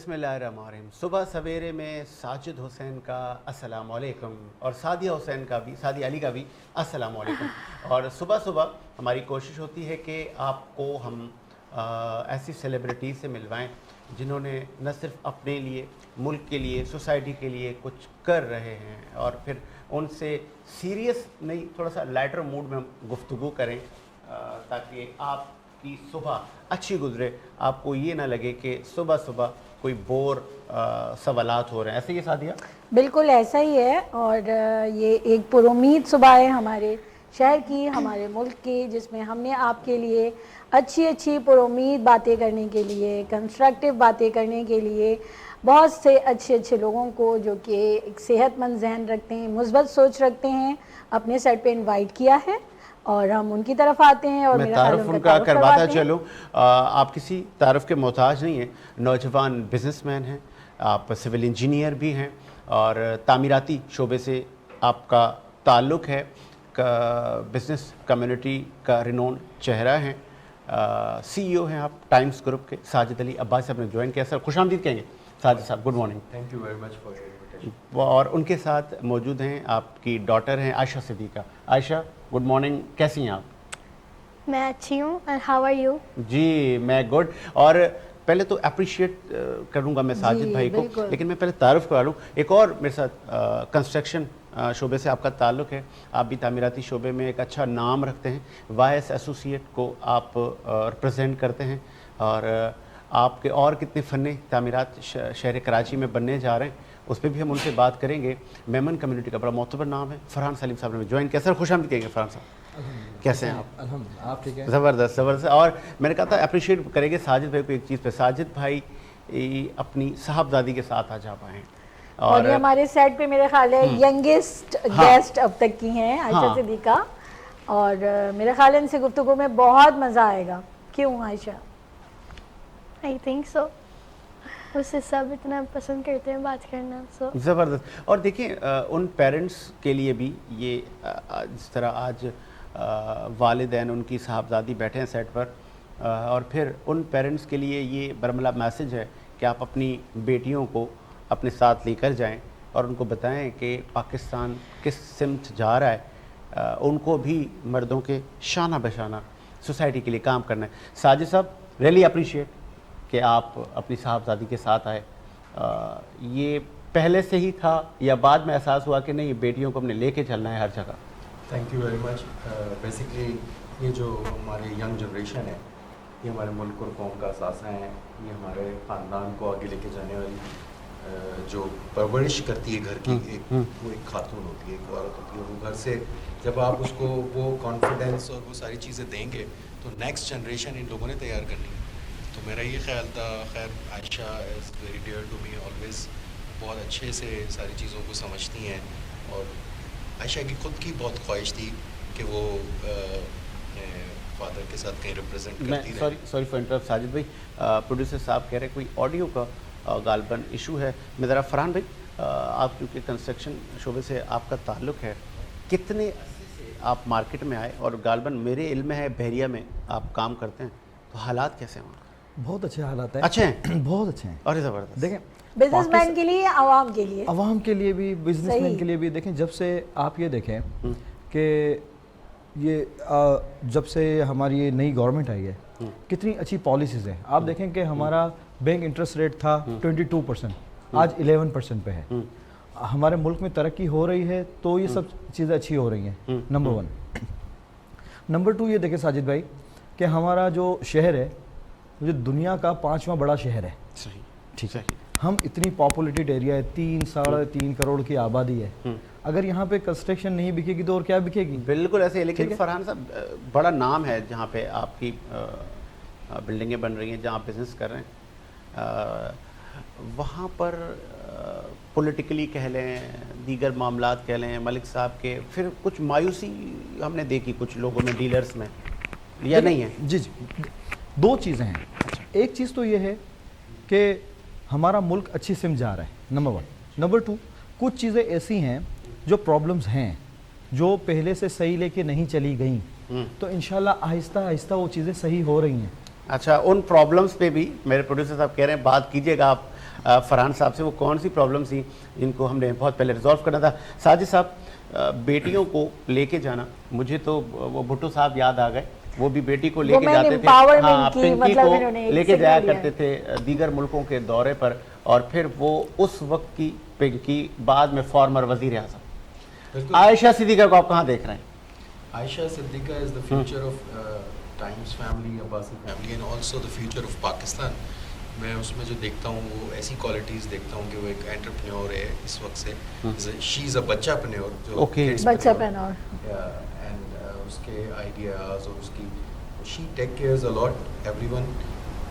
بسم اللہ الرحمن الرحیم. صبح سویرے میں ساجد حسین کا السلام علیکم اور سعدیہ حسین کا بھی, سعدیہ علی کا بھی السلام علیکم. اور صبح صبح ہماری کوشش ہوتی ہے کہ آپ کو ہم ایسی سیلیبریٹیز سے ملوائیں جنہوں نے نہ صرف اپنے لیے, ملک کے لیے, سوسائٹی کے لیے کچھ کر رہے ہیں, اور پھر ان سے سیریس نہیں, تھوڑا سا لائٹر موڈ میں ہم گفتگو کریں تاکہ آپ کی صبح اچھی گزرے, آپ کو یہ نہ لگے کہ صبح صبح کوئی بور سوالات ہو رہے ہیں. ایسے ہی سعدیہ؟ بالکل ایسا ہی ہے, اور یہ ایک پر امید صبح ہے ہمارے شہر کی, ہمارے ملک کی, جس میں ہم نے آپ کے لیے اچھی پر امید باتیں کرنے کے لیے, کنسٹرکٹیو باتیں کرنے کے لیے بہت سے اچھے لوگوں کو جو کہ ایک صحت مند ذہن رکھتے ہیں, مثبت سوچ رکھتے ہیں, اپنے سیٹ پہ انوائٹ کیا ہے, اور ہم ان کی طرف آتے ہیں اور میں تعارف ان کا کرواتا چلوں. آپ کسی تعارف کے محتاج نہیں ہیں, نوجوان بزنس مین ہیں, آپ سول انجینئر بھی ہیں, اور تعمیراتی شعبے سے آپ کا تعلق ہے, بزنس کمیونٹی کا رینون چہرہ ہیں, سی ای او ہیں آپ ٹائمز گروپ کے. ساجد علی عباس صاحب نے جوائن کیا. سر خوش آمدید کہیں گے ساجد صاحب, good morning. Thank you very much for your invitation. اور ان کے ساتھ موجود ہیں آپ کی ڈاٹر ہیں عائشہ صدیقہ. عائشہ گڈ مارننگ, کیسی ہیں آپ؟ میں اچھی ہوں, ہاؤ آر یو؟ جی میں گڈ. اور پہلے تو اپریشیٹ کروں گا میں ساجد بھائی کو, لیکن میں پہلے تعارف کرا لوں. ایک اور میرے ساتھ کنسٹرکشن شعبے سے آپ کا تعلق ہے, آپ بھی تعمیراتی شعبے میں ایک اچھا نام رکھتے ہیں, وائس ایسوسیٹ کو آپ ریپرزینٹ کرتے ہیں, اور آپ کے اور کتنے فن تعمیرات شہر کراچی میں بننے جا رہے ہیں, اس پہ بھی ہم ان سے بات کریں گے. میمن کمیونٹی کا بڑا معتبر نام ہے. فرحان سلیم صاحب نے جوائن کیا. سر خوش آمدید کہیں گے فرحان صاحب, کیسے ہیں آپ؟ الحمدللہ, آپ ٹھیک ہیں؟ زبردست زبردست. اور میں نے کہا تھا اپریشیٹ کریں گے ساجد بھائی کو ایک چیز پہ. ساجد بھائی اپنی صاحبزادی کے ساتھ آج آپ آئے ہیں, اور یہ ہمارے سیٹ پہ میرے خیال ہے ینگسٹ گیسٹ اب تک کی ہیں عائشہ صدیقہ, اور میرے خیال ہے ان سے گفتگو میں بہت مزہ آئے گا. کیوں عائشہ؟ آئی تھنک سو, اس سے سب اتنا پسند کرتے ہیں بات کرنا. سو زبردست. اور دیکھیں ان پیرنٹس کے لیے بھی یہ, جس طرح آج والدین ان کی صاحبزادی بیٹھے ہیں سیٹ پر, اور پھر ان پیرنٹس کے لیے یہ برملا میسج ہے کہ آپ اپنی بیٹیوں کو اپنے ساتھ لے کر جائیں اور ان کو بتائیں کہ پاکستان کس سمت جا رہا ہے. ان کو بھی مردوں کے شانہ بشانہ سوسائٹی کے لیے کام کرنا ہے. ساجد صاحب ریئلی اپریشیٹ کہ آپ اپنی صاحبزادی کے ساتھ آئے. یہ پہلے سے ہی تھا یا بعد میں احساس ہوا کہ نہیں بیٹیوں کو ہم نے لے کے چلنا ہے ہر جگہ؟ Thank you very much. Basically یہ جو ہماری ینگ جنریشن ہے, یہ ہمارے ملک اور قوم کا اثاثہ ہیں. یہ ہمارے خاندان کو آگے لے کے جانے والی جو پرورش کرتی ہے گھر کی, وہ ایک خاتون ہوتی ہے, ایک عورت ہوتی ہے. وہ گھر سے جب آپ اس کو وہ کانفیڈینس اور وہ ساری چیزیں دیں گے تو نیکسٹ جنریشن ان لوگوں نے تیار کرنی ہے. تو میرا یہ خیال تھا. خیر Ayesha is very dear to me always, بہت اچھے سے ساری چیزوں کو سمجھتی ہیں, اور عائشہ کی خود کی بہت خواہش تھی کہ وہ فادر کے ساتھ کہیں ریپرزینٹ کرتی رہے. سوری فار انٹرپٹ ساجد بھائی, پروڈیوسر صاحب کہہ رہے ہیں کوئی آڈیو کا غالباً ایشو ہے. میں ذرا فرحان بھائی, آپ کیونکہ کنسٹرکشن شعبے سے آپ کا تعلق ہے, کتنے عرصے سے آپ مارکیٹ میں آئے, اور غالباً میرے علم میں ہے بحریہ میں آپ کام کرتے ہیں, تو حالات کیسے ہیں؟ بہت اچھے حالات ہیں. اچھے ہیں, بہت اچھے ہیں. اور زبردست. دیکھیں بزنس مین کے لیے, عوام کے لیے, عوام کے لیے بھی, بزنس مین کے لیے بھی. دیکھیں جب سے آپ یہ دیکھیں کہ یہ جب سے ہماری یہ نئی گورنمنٹ آئی ہے, کتنی اچھی پالیسیز ہیں. آپ دیکھیں کہ ہمارا بینک انٹرسٹ ریٹ تھا 22%, آج 11% پہ ہے. ہمارے ملک میں ترقی ہو رہی ہے, تو یہ سب چیزیں اچھی ہو رہی ہیں. نمبر 1. نمبر 2 یہ دیکھیں ساجد بھائی کہ ہمارا جو شہر ہے جو دنیا کا 5واں بڑا شہر ہے. صحیح, ٹھیک ہے. ہم اتنی پاپولیٹڈ ایریا ہے, 3-3.5 کروڑ کی آبادی ہے. اگر یہاں پہ کنسٹرکشن نہیں بکے گی تو اور کیا بکے گی؟ بالکل ایسے. لیکن فرحان صاحب بڑا نام ہے جہاں پہ آپ کی بلڈنگیں بن رہی ہیں, جہاں آپ بزنس کر رہے ہیں, وہاں پر پولیٹیکلی کہہ لیں, دیگر معاملات کہہ لیں, ملک صاحب کے پھر کچھ مایوسی ہم نے دیکھی کچھ لوگوں میں, ڈیلرز میں, یا نہیں ہے؟ جی 2 چیزیں ہیں. ایک چیز تو یہ ہے کہ ہمارا ملک اچھی سمت جا رہا ہے, نمبر 1. نمبر 2, کچھ چیزیں ایسی ہیں جو پرابلمز ہیں جو پہلے سے صحیح لے کے نہیں چلی گئیں, تو انشاءاللہ آہستہ آہستہ وہ چیزیں صحیح ہو رہی ہیں. اچھا, ان پرابلمز پہ بھی میرے پروڈیوسر صاحب کہہ رہے ہیں بات کیجیے گا آپ. فرحان صاحب سے وہ کون سی پرابلمس تھیں جن کو ہم نے بہت پہلے ریزالو کرنا تھا. ساجد صاحب بیٹیوں کو لے کے جانا, مجھے تو وہ بھٹو صاحب یاد آ گئے, وہ بھی بیٹی کو لے کے جاتے تھے, ہاں پنکی کو لے کے جایا کرتے تھے دیگر ملکوں کے دورے پر, اور پھر وہ اس وقت کی پنکی بعد میں فارمر وزیر اعظم. عائشہ صدیقہ کو آپ کہاں دیکھ رہے ہیں؟ Ayesha Siddiqa is the future of times family, Abbasi family, and also the future of Pakistan. میں اس میں جو دیکھتا ہوں وہ ایسی کوالٹیز دیکھتا ہوں کہ وہ ایک انٹرپرینور ہے اس وقت سے. شی از اے بچہ پرینور, جو بچہ پرینور, اینڈ اس کے آئیڈیاز اور اس کی شی ٹیک کیئرز اے لاٹ ایوری ون.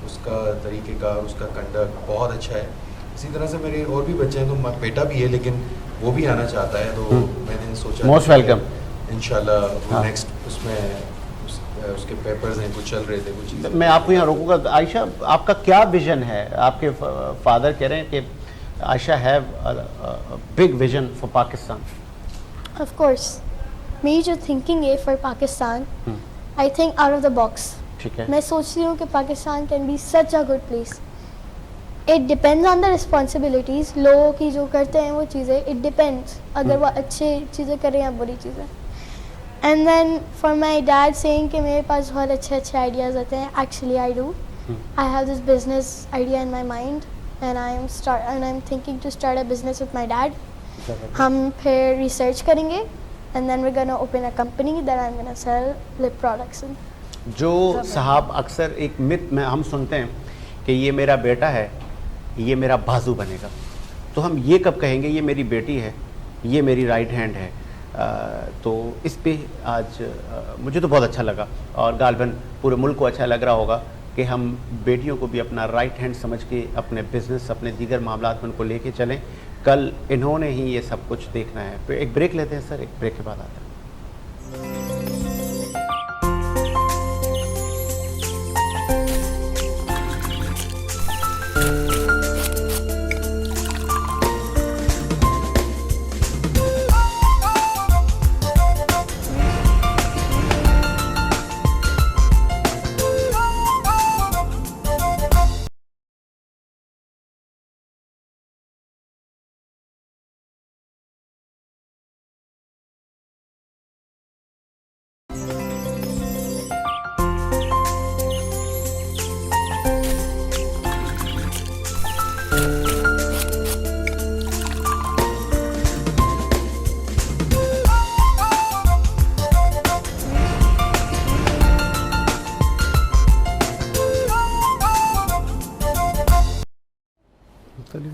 اس کا طریقہ کار, اس کا کنڈکٹ بہت اچھا ہے. اسی طرح سے میرے اور بھی بچے ہیں, تو بیٹا بھی ہے لیکن وہ بھی آنا چاہتا ہے, تو میں نے سوچا موسٹ ویلکم انشاءاللہ نیکسٹ اس میں اس کے پیپرز ہیں, کچھ چل رہے تھے کچھ چیزیں. میں آپ کو یہاں روکوں گا. عائشہ آپ کا کیا ویژن ہے؟ آپ کے فادر کہہ رہے ہیں کہ Ayesha have big vision for Pakistan. Of course میری جو تھنکنگ ہے for Pakistan, I think out of the box. ٹھیک ہے, میں سوچتی ہوں کہ Pakistan can be such a good place. It depends on the responsibilities. لوگوں کی جو کرتے ہیں وہ چیزیں, اٹ ڈپینڈس اگر وہ اچھے چیزیں کر رہے ہیں یا بری چیزیں. And then for my dad saying کہ میرے پاس بہت اچھے اچھے آئیڈیاز آتے ہیں. Actually I do, I have this business idea in my mind and I am thinking to start a business with my dad. ہم پھر ریسرچ کریں گے and then we gonna open a company that I am gonna sell lip products. جو صاحب اکثر ایک مت میں ہم سنتے ہیں کہ یہ میرا بیٹا ہے, یہ میرا بازو بنے گا, تو ہم یہ کب کہیں گے یہ میری بیٹی ہے, یہ میری رائٹ ہینڈ ہے؟ تو اس پہ آج مجھے تو بہت اچھا لگا, اور غالباً پورے ملک کو اچھا لگ رہا ہوگا کہ ہم بیٹیوں کو بھی اپنا رائٹ ہینڈ سمجھ کے اپنے بزنس, اپنے دیگر معاملات میں ان کو لے کے چلیں. کل انہوں نے ہی یہ سب کچھ دیکھنا ہے. پھر ایک بریک لیتے ہیں سر, ایک بریک کے بعد آتے ہیں.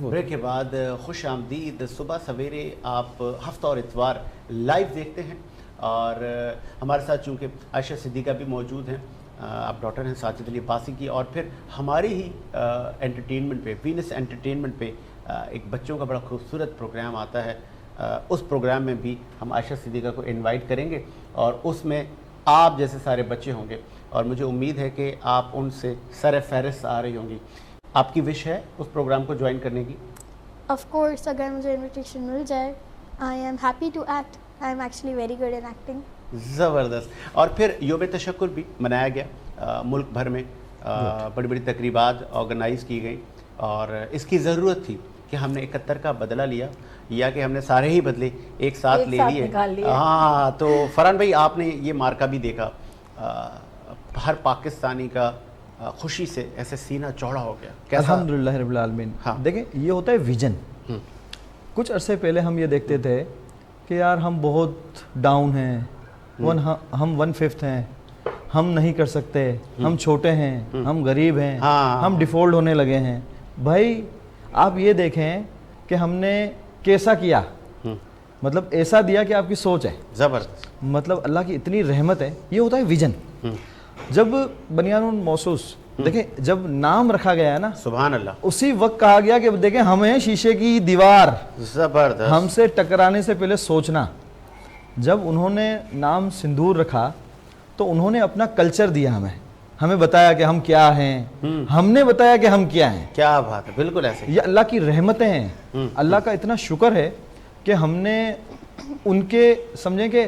بریک کے بعد خوش آمدید. صبح سویرے آپ ہفتہ اور اتوار لائیو دیکھتے ہیں, اور ہمارے ساتھ چونکہ عائشہ صدیقہ بھی موجود ہیں, آپ ڈاٹر ہیں ساجد علی عباسی کی, اور پھر ہماری ہی انٹرٹینمنٹ پہ, وینس انٹرٹینمنٹ پہ ایک بچوں کا بڑا خوبصورت پروگرام آتا ہے. اس پروگرام میں بھی ہم عائشہ صدیقہ کو انوائٹ کریں گے, اور اس میں آپ جیسے سارے بچے ہوں گے, اور مجھے امید ہے کہ آپ ان سے سر فہرست آ رہی ہوں گی. آپ کی وش ہے اس پروگرام کو جوائن کرنے کی؟ آف کورس اگر مجھے انویٹیشن مل جائے, I am happy to act. I am actually very good in acting. زبردست. اور پھر یوم تشکر بھی منایا گیا ملک بھر میں, بڑی بڑی تقریبات آرگنائز کی گئیں, اور اس کی ضرورت تھی کہ ہم نے 71 کا بدلہ لیا, یا کہ ہم نے سارے ہی بدلے ایک ساتھ لے لیے. ہاں, تو فرحان بھائی آپ نے یہ مارکا بھی دیکھا, ہر پاکستانی کا خوشی سے ایسے سینہ چوڑا ہو گیا. الحمدللہ رب العالمین. دیکھیں یہ ہوتا ہے ویژن. کچھ عرصے پہلے ہم یہ دیکھتے تھے کہ یار ہم بہت ڈاؤن ہیں, ہم 1/5 ہیں, ہم نہیں کر سکتے, ہم چھوٹے ہیں, ہم غریب ہیں, ہم ڈیفالٹ ہونے لگے ہیں. بھائی آپ یہ دیکھیں کہ ہم نے کیسا کیا, مطلب ایسا دیا کہ آپ کی سوچ ہے. زبردست. مطلب اللہ کی اتنی رحمت ہے. یہ ہوتا ہے ویژن. جب بنیان موصوص دیکھیں, جب نام رکھا گیا ہے نا, سبحان اللہ, اسی وقت کہا گیا کہ دیکھیں ہم ہیں شیشے کی دیوار. زبردست. ہم سے ٹکرانے سے پہلے سوچنا. جب انہوں نے نام سندور رکھا تو انہوں نے اپنا کلچر دیا ہمیں بتایا کہ ہم کیا ہیں, ہم نے بتایا کہ ہم کیا ہیں. کیا بات ہے, بالکل ایسے. یہ اللہ کی رحمتیں ہیں. اللہ کا اتنا شکر ہے کہ ہم نے ان کے سمجھیں کہ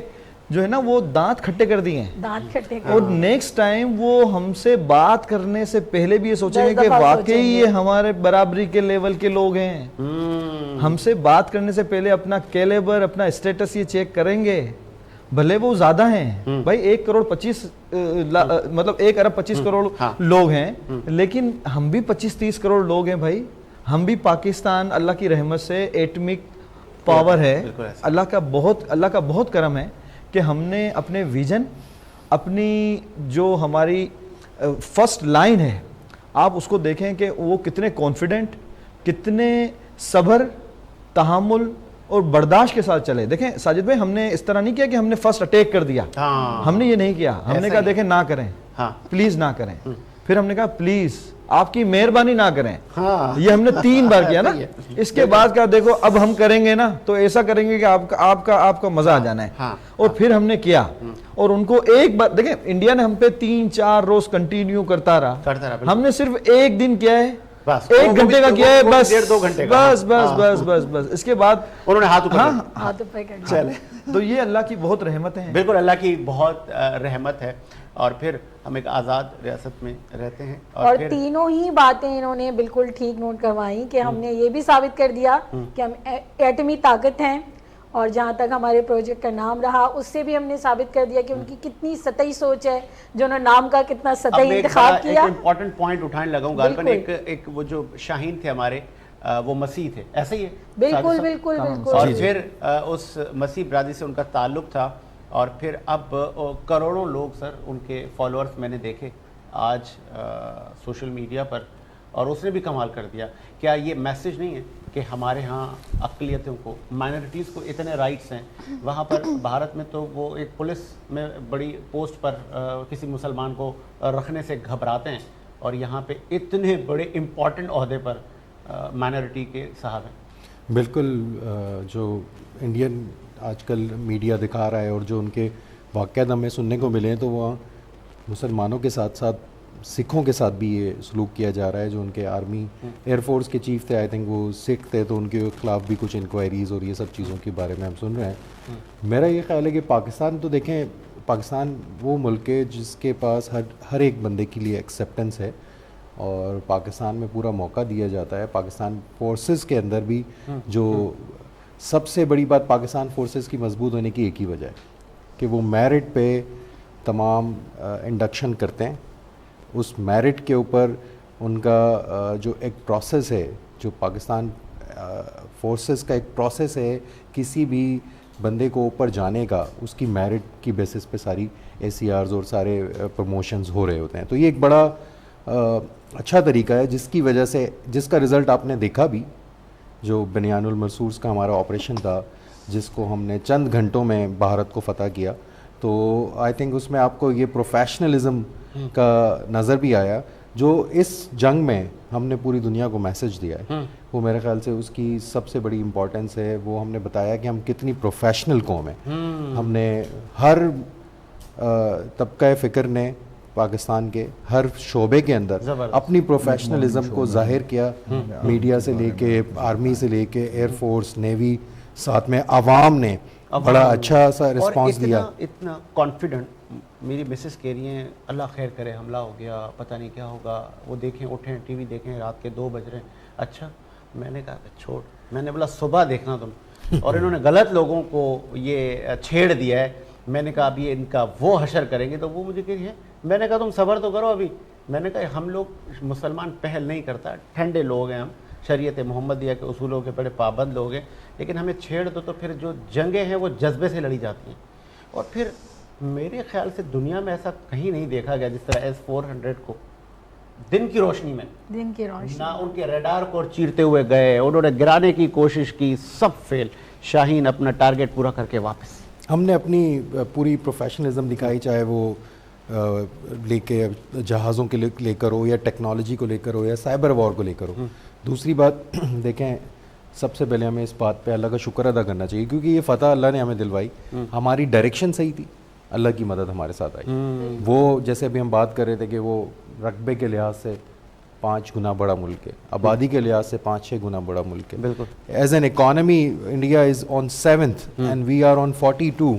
جو ہے نا وہ دانت کھٹے کر دیے ہیں, دانت کھٹے اور نیکسٹ ٹائم وہ ہم سے بات کرنے سے پہلے بھی یہ سوچیں گے کہ واقعی یہ ہمارے برابری کے لیول کے لوگ ہیں. ہم سے بات کرنے سے پہلے اپنا کیلیبر, اپنا اسٹیٹس یہ چیک کریں گے, بھلے وہ زیادہ ہیں بھائی, 1 کروڑ 25 مطلب 1 ارب 25 کروڑ لوگ ہیں, لیکن ہم بھی 25-30 کروڑ لوگ ہیں بھائی. ہم بھی پاکستان اللہ کی رحمت سے ایٹمک پاور ہے, اللہ کا بہت کرم ہے کہ ہم نے اپنے ویژن, اپنی جو ہماری فرسٹ لائن ہے, آپ اس کو دیکھیں کہ وہ کتنے کانفیڈنٹ, کتنے صبر, تحمل اور برداشت کے ساتھ چلے. دیکھیں ساجد بھائی, ہم نے اس طرح نہیں کیا کہ ہم نے فرسٹ اٹیک کر دیا, ہم نے یہ نہیں کیا. ہم نے کہا دیکھیں نہ کریں, پلیز نہ کریں. پھر ہم نے کہا پلیز آپ کی مہربانی نہ کریں. یہ ہم نے 3 بار کیا نا. اس کے بعد کہا دیکھو اب ہم کریں گے نا تو ایسا کریں گے کہ آپ کا مزہ آ جانا ہے. اور پھر ہم نے کیا, اور ان کو ایک بار دیکھیں انڈیا نے ہم پہ 3-4 روز کنٹینیو کرتا رہا, ہم نے صرف ایک دن کیا ہے, 1 گھنٹے کا کیا ہے بس, 1.5 اس کے بعد انہوں نے ہاتھ پہ کر چلے. تو یہ اللہ کی بہت رحمتیں ہیں. بالکل اللہ کی بہت رحمت ہے. اور پھر ہم ایک آزاد ریاست میں رہتے ہیں, اور تینوں ہی باتیں انہوں نے بالکل ٹھیک نوٹ کروائیں کہ ہم نے یہ بھی ثابت کر دیا کہ ہم ایٹمی طاقت ہیں, اور جہاں تک ہمارے پروجیکٹ کا نام رہا اس سے بھی ہم نے ثابت کر دیا کہ ان کی کتنی سطحی سوچ ہے, جو انہوں نے نام کا کتنا سطحی انتخاب کیا. ایک امپورٹنٹ پوائنٹ اٹھانے لگا ہوں غالباً, ایک وہ جو شاہین تھے ہمارے, وہ مسیح تھے, ایسا ہی ہے بالکل بالکل بالکل. اور پھر اس مسیح برادری سے ان کا تعلق تھا, اور پھر اب کروڑوں لوگ سر ان کے فالوورز میں نے دیکھے آج سوشل میڈیا پر, اور اس نے بھی کمال کر دیا. کیا یہ میسج نہیں ہے کہ ہمارے ہاں اقلیتوں کو, مائنورٹیز کو اتنے رائٹس ہیں؟ وہاں پر بھارت میں تو وہ ایک پولیس میں بڑی پوسٹ پر کسی مسلمان کو رکھنے سے گھبراتے ہیں, اور یہاں پہ اتنے بڑے امپورٹنٹ عہدے پر مائنورٹی کے صاحب ہیں. بالکل, جو انڈین آج کل میڈیا دکھا رہا ہے اور جو ان کے واقعات ہمیں سننے کو ملے ہیں, تو وہ مسلمانوں کے ساتھ ساتھ سکھوں کے ساتھ بھی یہ سلوک کیا جا رہا ہے. جو ان کے آرمی ایئر فورس کے چیف تھے, آئی تھنک وہ سکھ تھے, تو ان کے خلاف بھی کچھ انکوائریز اور یہ سب چیزوں کے بارے میں ہم سن رہے ہیں. میرا یہ خیال ہے کہ پاکستان تو دیکھیں, پاکستان وہ ملک ہے جس کے پاس ہر ایک بندے کے لیے ایکسیپٹنس ہے, اور پاکستان میں پورا موقع دیا جاتا ہے. پاکستان فورسز کے اندر بھی جو سب سے بڑی بات پاکستان فورسز کی مضبوط ہونے کی ایک ہی وجہ ہے کہ وہ میرٹ پہ تمام انڈکشن کرتے ہیں. اس میرٹ کے اوپر ان کا جو ایک پروسیس ہے, جو پاکستان فورسز کا ایک پروسیس ہے کسی بھی بندے کو اوپر جانے کا, اس کی میرٹ کی بیسس پہ ساری ACRs اور سارے پروموشنز ہو رہے ہوتے ہیں. تو یہ ایک بڑا اچھا طریقہ ہے, جس کی وجہ سے, جس کا رزلٹ آپ نے دیکھا بھی, جو بنیان المرصوص کا ہمارا آپریشن تھا, جس کو ہم نے چند گھنٹوں میں بھارت کو فتح کیا. تو آئی تھنک اس میں آپ کو یہ پروفیشنلزم کا نظر بھی آیا, جو اس جنگ میں ہم نے پوری دنیا کو میسج دیا ہے. وہ میرے خیال سے اس کی سب سے بڑی امپورٹنس ہے. وہ ہم نے بتایا کہ ہم کتنی پروفیشنل قوم ہیں. ہم نے ہر طبقہ فکر نے پاکستان کے ہر شعبے کے اندر اپنی پروفیشنلزم کو ظاہر کیا, میڈیا سے لے کے, آرمی سے لے کے, ایئر فورس, نیوی, ساتھ میں عوام نے بڑا اچھا سا رسپانس دیا. اتنا کانفیڈنٹ. میری مسز کہہ رہی ہیں اللہ خیر کرے, حملہ ہو گیا, پتہ نہیں کیا ہوگا, وہ دیکھیں, اٹھیں, ٹی وی دیکھیں, رات کے 2 بج رہے ہیں. اچھا, میں نے کہا چھوڑ, میں نے بولا صبح دیکھنا تم. اور انہوں نے غلط لوگوں کو یہ چھیڑ دیا ہے. میں نے کہا ابھی ان کا وہ حشر کریں گے, تو وہ مجھے کہہ رہی ہے. میں نے کہا تم صبر تو کرو ابھی. میں نے کہا ہم لوگ مسلمان پہل نہیں کرتا, ٹھنڈے لوگ ہیں ہم, شریعت محمدیہ کے اصولوں کے بڑے پابند لوگ ہیں, لیکن ہمیں چھیڑ دو تو پھر جو جنگیں ہیں وہ جذبے سے لڑی جاتی ہیں. اور پھر میرے خیال سے دنیا میں ایسا کہیں نہیں دیکھا گیا جس طرح S-400 کو دن کی روشنی میں, دن کی روشنی, نہ ان کے ریڈار کو چیرتے ہوئے گئے, انہوں نے گرانے کی کوشش کی, سب فیل. شاہین اپنا ٹارگٹ پورا کر کے واپس. ہم نے اپنی پوری پروفیشنلزم دکھائی, چاہے وہ لے کے جہازوں کے لے کر ہو, یا ٹیکنالوجی کو لے کر ہو, یا سائبر وار کو لے کر ہو. دوسری بات دیکھیں, سب سے پہلے ہمیں اس بات پہ اللہ کا شکر ادا کرنا چاہیے, کیونکہ یہ فتح اللہ نے ہمیں دلوائی. ہماری ڈائریکشن صحیح تھی, اللہ کی مدد ہمارے ساتھ آئی. وہ جیسے ابھی ہم بات کر رہے تھے کہ وہ رقبے کے لحاظ سے 5 گنا بڑا ملک ہے, آبادی کے لحاظ سے 5-6 گنا بڑا ملک ہے. بالکل. As an economy India is on 7th and we are on 42.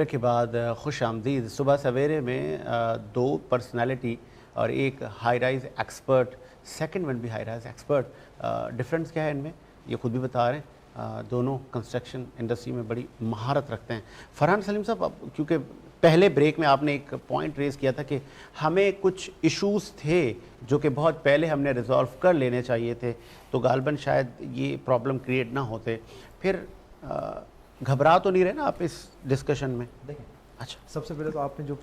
Break کے بعد خوش آمدید. صبح سویرے میں دو پرسنالٹی اور ایک high rise expert, second one بھی ہائی رائز ایکسپرٹ. ڈفرینس کیا ہے ان میں یہ خود بھی بتا رہے ہیں. دونوں کنسٹرکشن انڈسٹری میں بڑی مہارت رکھتے ہیں. فرحان سلیم صاحب, کیونکہ پہلے بریک میں آپ نے ایک پوائنٹ ریز کیا تھا کہ ہمیں کچھ ایشوز تھے جو کہ بہت پہلے ہم نے ریزالو کر لینے چاہیے تھے, تو غالباً شاید یہ پرابلم کریٹ نہ ہوتے. پھر گھبرا تو نہیں رہے نا آپ اس ڈسکشن میں؟ دیکھیں, اچھا, سب سے پہلے تو آپ نے جو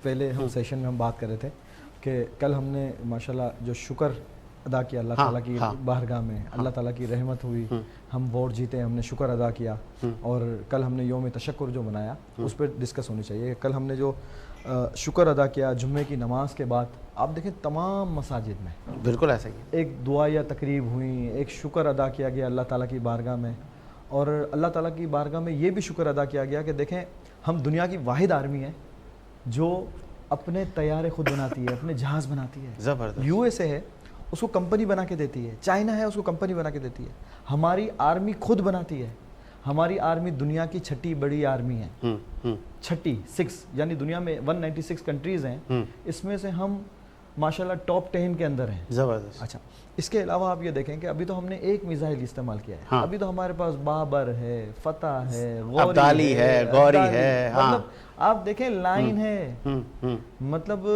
پہلے ہم سیشن میں ہم بات کر رہے تھے کہ کل ہم نے ماشاءاللہ جو شکر ادا کیا اللہ تعالیٰ کی بارگاہ میں, اللہ تعالیٰ کی رحمت ہوئی, ہم ووٹ جیتے, ہم نے شکر ادا کیا. اور کل ہم نے یوم تشکر جو منایا اس پہ ڈسکس ہونی چاہیے. کل ہم نے جو شکر ادا کیا جمعے کی نماز کے بعد, آپ دیکھیں تمام مساجد میں بالکل ایسا ہی ہے, ایک دعا یا تقریب ہوئی, ایک شکر ادا کیا گیا اللہ تعالیٰ کی بارگاہ میں. اور اللہ تعالیٰ کی بارگاہ میں یہ بھی شکر ادا کیا گیا کہ دیکھیں ہم دنیا کی واحد آرمی ہیں جو اپنے طیارے خود بناتی ہے, اپنے جہاز بناتی ہے. زبردست. یو ایس اے ہے اس کو کمپنی بنا کے دیتی ہے, چائنا ہے اس کو کمپنی بنا کے دیتی ہے. ہماری آرمی خود بناتی ہے. ہماری آرمی دنیا کی چھٹی بڑی آرمی ہے, چھٹی 6, یعنی دنیا میں 196 کنٹریز ہیں, اس میں سے ہم ماشاءاللہ ٹاپ 10 کے اندر ہیں. زبردست. اچھا, اس کے علاوہ آپ یہ دیکھیں کہ ابھی تو ہم نے ایک میزائل استعمال کیا ہے, ابھی تو ہمارے پاس بابر ہے, فتح ہے, ابدالی ہے, گوری ہے. مطلب آپ دیکھیں لائن ہے, مطلب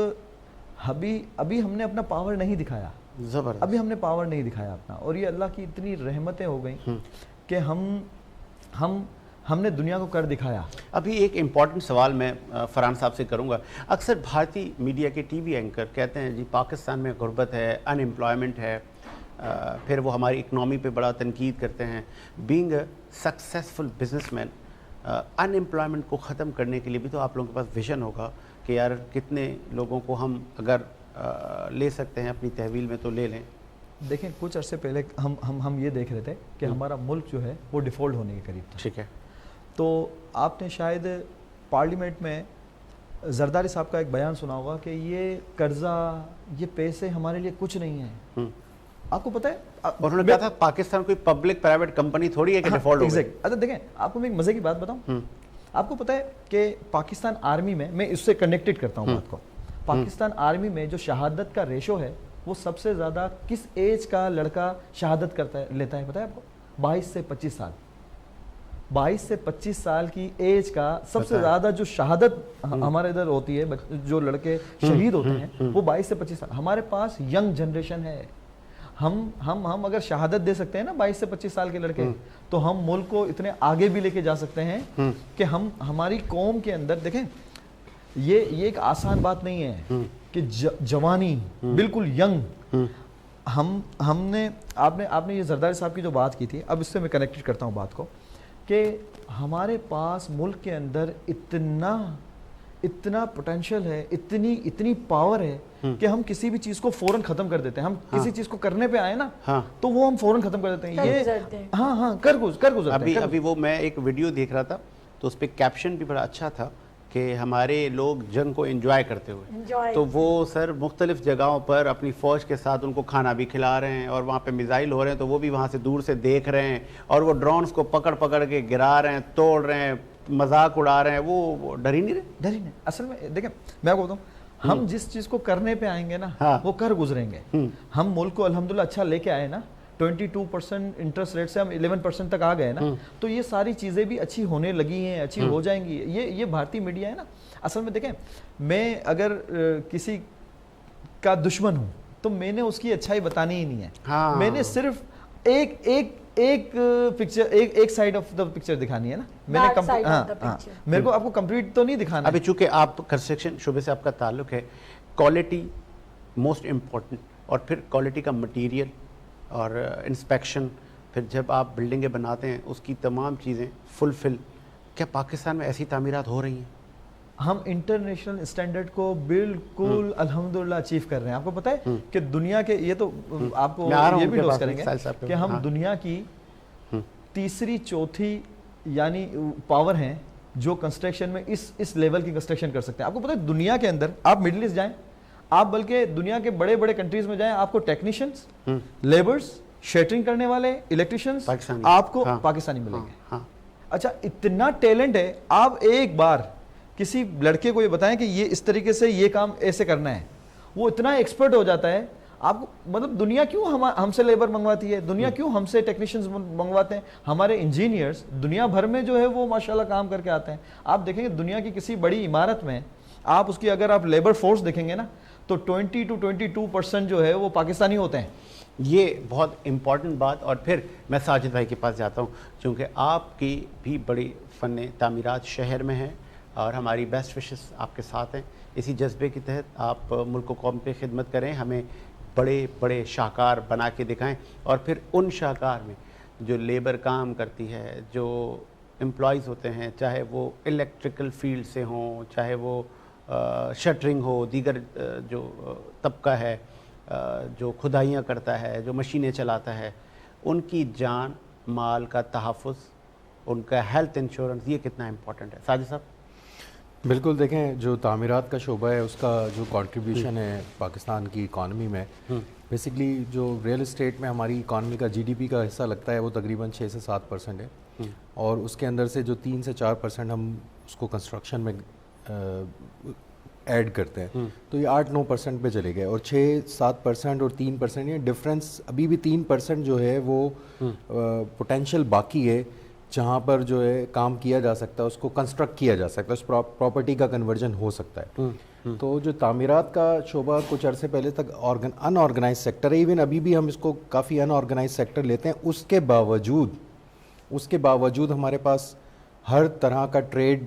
ابھی ہم نے اپنا پاور نہیں دکھایا, زبردست. ابھی ہم نے پاور نہیں دکھایا اپنا. اور یہ اللہ کی اتنی رحمتیں ہو گئیں کہ ہم نے دنیا کو کر دکھایا. ابھی ایک امپورٹنٹ سوال میں فرحان صاحب سے کروں گا. اکثر بھارتی میڈیا کے ٹی وی اینکر کہتے ہیں جی پاکستان میں غربت ہے, ان امپلائمنٹ ہے, پھر وہ ہماری اکنامی پہ بڑا تنقید کرتے ہیں. Being a successful business man, in employment کو ختم کرنے کے لیے بھی تو آپ لوگوں کے پاس ویژن ہوگا کہ یار کتنے لوگوں کو ہم اگر لے سکتے ہیں اپنی تحویل میں تو لے لیں. دیکھیں کچھ عرصے پہلے ہم یہ دیکھ رہے تھے کہ ہمارا ملک جو ہے وہ ڈیفالٹ ہونے کے قریب تھا. ٹھیک ہے, تو آپ نے شاید پارلیمنٹ میں زرداری صاحب کا ایک بیان سنا ہوگا کہ یہ قرضہ, یہ پیسے ہمارے لیے کچھ نہیں ہیں. آپ کو پتہ ہے انہوں نے کہا تھا پاکستان کوئی پبلک پرائیویٹ کمپنی تھوڑی ہے کہ ڈیفالٹ ہو گئی. اچھا دیکھیں, آپ کو میں ایک مزے کی بات بتاؤں. آپ کو پتہ ہے کہ پاکستان آرمی میں اس سے کنیکٹڈ کرتا ہوں بات کو. پاکستان آرمی میں جو شہادت کا ریشو ہے وہ سب سے زیادہ کس ایج کا لڑکا شہادت لیتا ہے پتہ ہے آپ کو؟ 22 سے 25 سال. 22 سے 25 سال کی ایج کا سب سے زیادہ جو شہادت ہمارے ادھر ہوتی ہے, جو لڑکے شہید ہوتے ہیں وہ 22 سے 25 سال. ہمارے پاس ینگ جنریشن ہے, ہم اگر شہادت دے سکتے ہیں نا 22 سے 25 سال کے لڑکے, تو ہم ملک کو اتنے آگے بھی لے کے جا سکتے ہیں کہ ہماری قوم کے اندر دیکھیں یہ ایک آسان بات نہیں ہے کہ جوانی بالکل ینگ. ہم نے آپ نے یہ زرداری صاحب کی جو بات کی تھی, اب اس سے میں کنیکٹڈ کرتا ہوں بات کو کہ ہمارے پاس ملک کے اندر اتنا پوٹینشیل ہے, اتنی پاور ہے کہ ہم کسی بھی چیز کو فوراً ختم کر دیتے ہیں. ہم کسی چیز کو کرنے پہ آئے نا تو وہ ہم فوراً ختم کر دیتے ہیں. یہ کر گزرتے ہیں. ابھی وہ میں ایک ویڈیو دیکھ رہا تھا تو اس پہ کیپشن بھی بڑا اچھا تھا کہ ہمارے لوگ جنگ کو انجوائے کرتے ہوئے, تو وہ سر مختلف جگہوں پر اپنی فوج کے ساتھ ان کو کھانا بھی کھلا رہے ہیں, اور وہاں پہ میزائل ہو رہے ہیں تو وہ بھی وہاں سے دور سے دیکھ رہے ہیں, اور وہ ڈرونز کو پکڑ کے گرا رہے ہیں, توڑ رہے ہیں, مذاق اڑا رہے ہیں. وہ ڈر ہی نہیں رہے. اصل میں دیکھیں میں آپ کو بتاؤں, ہم جس چیز کو کرنے پہ آئیں گے نا وہ کر گزریں گے. ہم ملک کو الحمدللہ اچھا لے کے آئے نا, 22% انٹرسٹ ریٹ سے ہم 11% تک آ گئے نا, تو یہ ساری چیزیں بھی اچھی ہونے لگی ہیں, اچھی ہو جائیں گی. یہ بھارتی میڈیا ہے نا. اصل میں دیکھیں, میں اگر کسی کا دشمن ہوں تو میں نے اس کی اچھائی بتانی ہی نہیں ہے. میں نے صرف ایک پکچر, ایک سائیڈ آف دا پکچر دکھانی ہے نا. میں نے میرے کو آپ کو کمپلیٹ تو نہیں دکھانا. ابھی چونکہ آپ کنسٹرکشن شعبے سے آپ کا تعلق ہے, کوالٹی موسٹ امپورٹنٹ, اور پھر کوالٹی کا مٹیریل اور انسپیکشن, پھر جب آپ بلڈنگیں بناتے ہیں اس کی تمام چیزیں فلفل. کیا پاکستان میں ایسی تعمیرات ہو رہی ہیں؟ ہم انٹرنیشنل اسٹینڈرڈ کو بالکل الحمدللہ اچیو کر رہے ہیں. آپ کو پتہ ہے کہ دنیا کے, یہ تو آپ کو یہ بھی ڈوز کریں گے کہ ہم دنیا کی تیسری چوتھی یعنی پاور ہیں جو کنسٹرکشن میں اس لیول کی کنسٹرکشن کر سکتے ہیں. آپ کو پتہ ہے دنیا کے اندر آپ مڈل ایسٹ جائیں, آپ بلکہ دنیا کے بڑے بڑے کنٹریز میں جائیں, آپ کو ٹیکنیشینز, لیبرز, شیٹرنگ کرنے والے, الیکٹریشینز آپ کو پاکستانی ملیں گے. اچھا اتنا ٹیلنٹ ہے, آپ ایک بار کسی لڑکے کو یہ بتائیں کہ یہ اس طریقے سے یہ کام ایسے کرنا ہے, وہ اتنا ایکسپرٹ ہو جاتا ہے. آپ کو مطلب دنیا کیوں ہم سے لیبر منگواتی ہے, دنیا کیوں ہم سے ٹیکنیشینز منگواتے ہیں, ہمارے انجینئرز دنیا بھر میں جو ہے وہ ماشاءاللہ کام کر کے آتے ہیں. آپ دیکھیں گے دنیا کی کسی بڑی عمارت میں آپ اس کی اگر آپ لیبر فورس دیکھیں گے نا تو 20 to 22% جو ہے وہ پاکستانی ہوتے ہیں. یہ بہت امپورٹنٹ بات. اور پھر میں ساجد بھائی کے پاس جاتا ہوں, چونکہ آپ کی بھی بڑی فن تعمیرات شہر میں ہیں اور ہماری بیسٹ وشز آپ کے ساتھ ہیں. اسی جذبے کے تحت آپ ملک و قوم پہ خدمت کریں, ہمیں بڑے بڑے شاہکار بنا کے دکھائیں, اور پھر ان شاہکار میں جو لیبر کام کرتی ہے, جو امپلائیز ہوتے ہیں, چاہے وہ الیکٹریکل فیلڈ سے ہوں, چاہے وہ شٹرنگ ہو, دیگر جو طبقہ ہے جو کھدائیاں کرتا ہے, جو مشینیں چلاتا ہے, ان کی جان مال کا تحفظ, ان کا ہیلتھ انشورنس, یہ کتنا امپورٹنٹ ہے. ساجد صاحب. بالکل, دیکھیں جو تعمیرات کا شعبہ ہے اس کا جو کنٹریبیوشن ہے پاکستان کی اکانومی میں, بیسکلی جو ریئل اسٹیٹ میں ہماری اکانومی کا GDP کا حصہ لگتا ہے وہ تقریباً 6 سے 7% ہے, اور اس کے اندر سے جو 3 سے 4% ہم اس کو کنسٹرکشن میں ایڈ کرتے ہیں, تو یہ 8-9% پہ چلے گئے. اور 6-7% اور 3% یہ ڈفرینس, ابھی بھی 3% جو ہے وہ پوٹینشیل باقی ہے جہاں پر جو ہے کام کیا جا سکتا ہے, اس کو کنسٹرکٹ کیا جا سکتا ہے, اس پراپرٹی کا کنورژن ہو سکتا ہے. تو جو تعمیرات کا شعبہ کچھ عرصے پہلے تک ان آرگنائز سیکٹر ہے, ایون ابھی بھی ہم اس کو کافی ان آرگنائز سیکٹر لیتے ہیں. اس کے باوجود ہمارے پاس ہر طرح کا ٹریڈ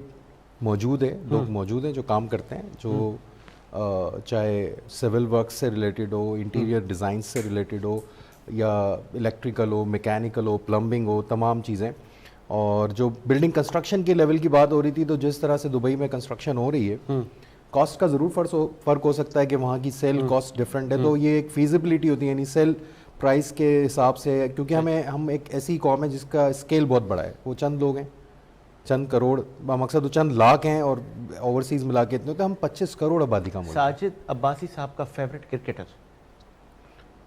موجود ہے, لوگ موجود ہیں جو کام کرتے ہیں, جو چاہے سول ورک سے ریلیٹڈ ہو, انٹیریئر ڈیزائن سے ریلیٹڈ ہو, یا الیکٹریکل ہو, میکینیکل ہو, پلمبنگ ہو, تمام چیزیں. اور جو بلڈنگ کنسٹرکشن کے لیول کی بات ہو رہی تھی, تو جس طرح سے دبئی میں کنسٹرکشن ہو رہی ہے, کاسٹ کا ضرور فرق ہو سکتا ہے کہ وہاں کی سیل کاسٹ ڈفرینٹ ہے, تو یہ ایک فیزیبلٹی ہوتی ہے, یعنی سیل پرائس کے حساب سے, کیونکہ ہم ایک ایسی قوم ہے جس کا اسکیل بہت بڑا ہے, وہ چند لوگ ہیں, چند کروڑ, مقصد وہ چند لاکھ ہیں, اور اوورسیز ملا کے اتنے ہوتے ہیں, ہم 25 کروڑ آبادی کا ملک. ساجد عباسی صاحب کا فیوریٹ کرکٹر؟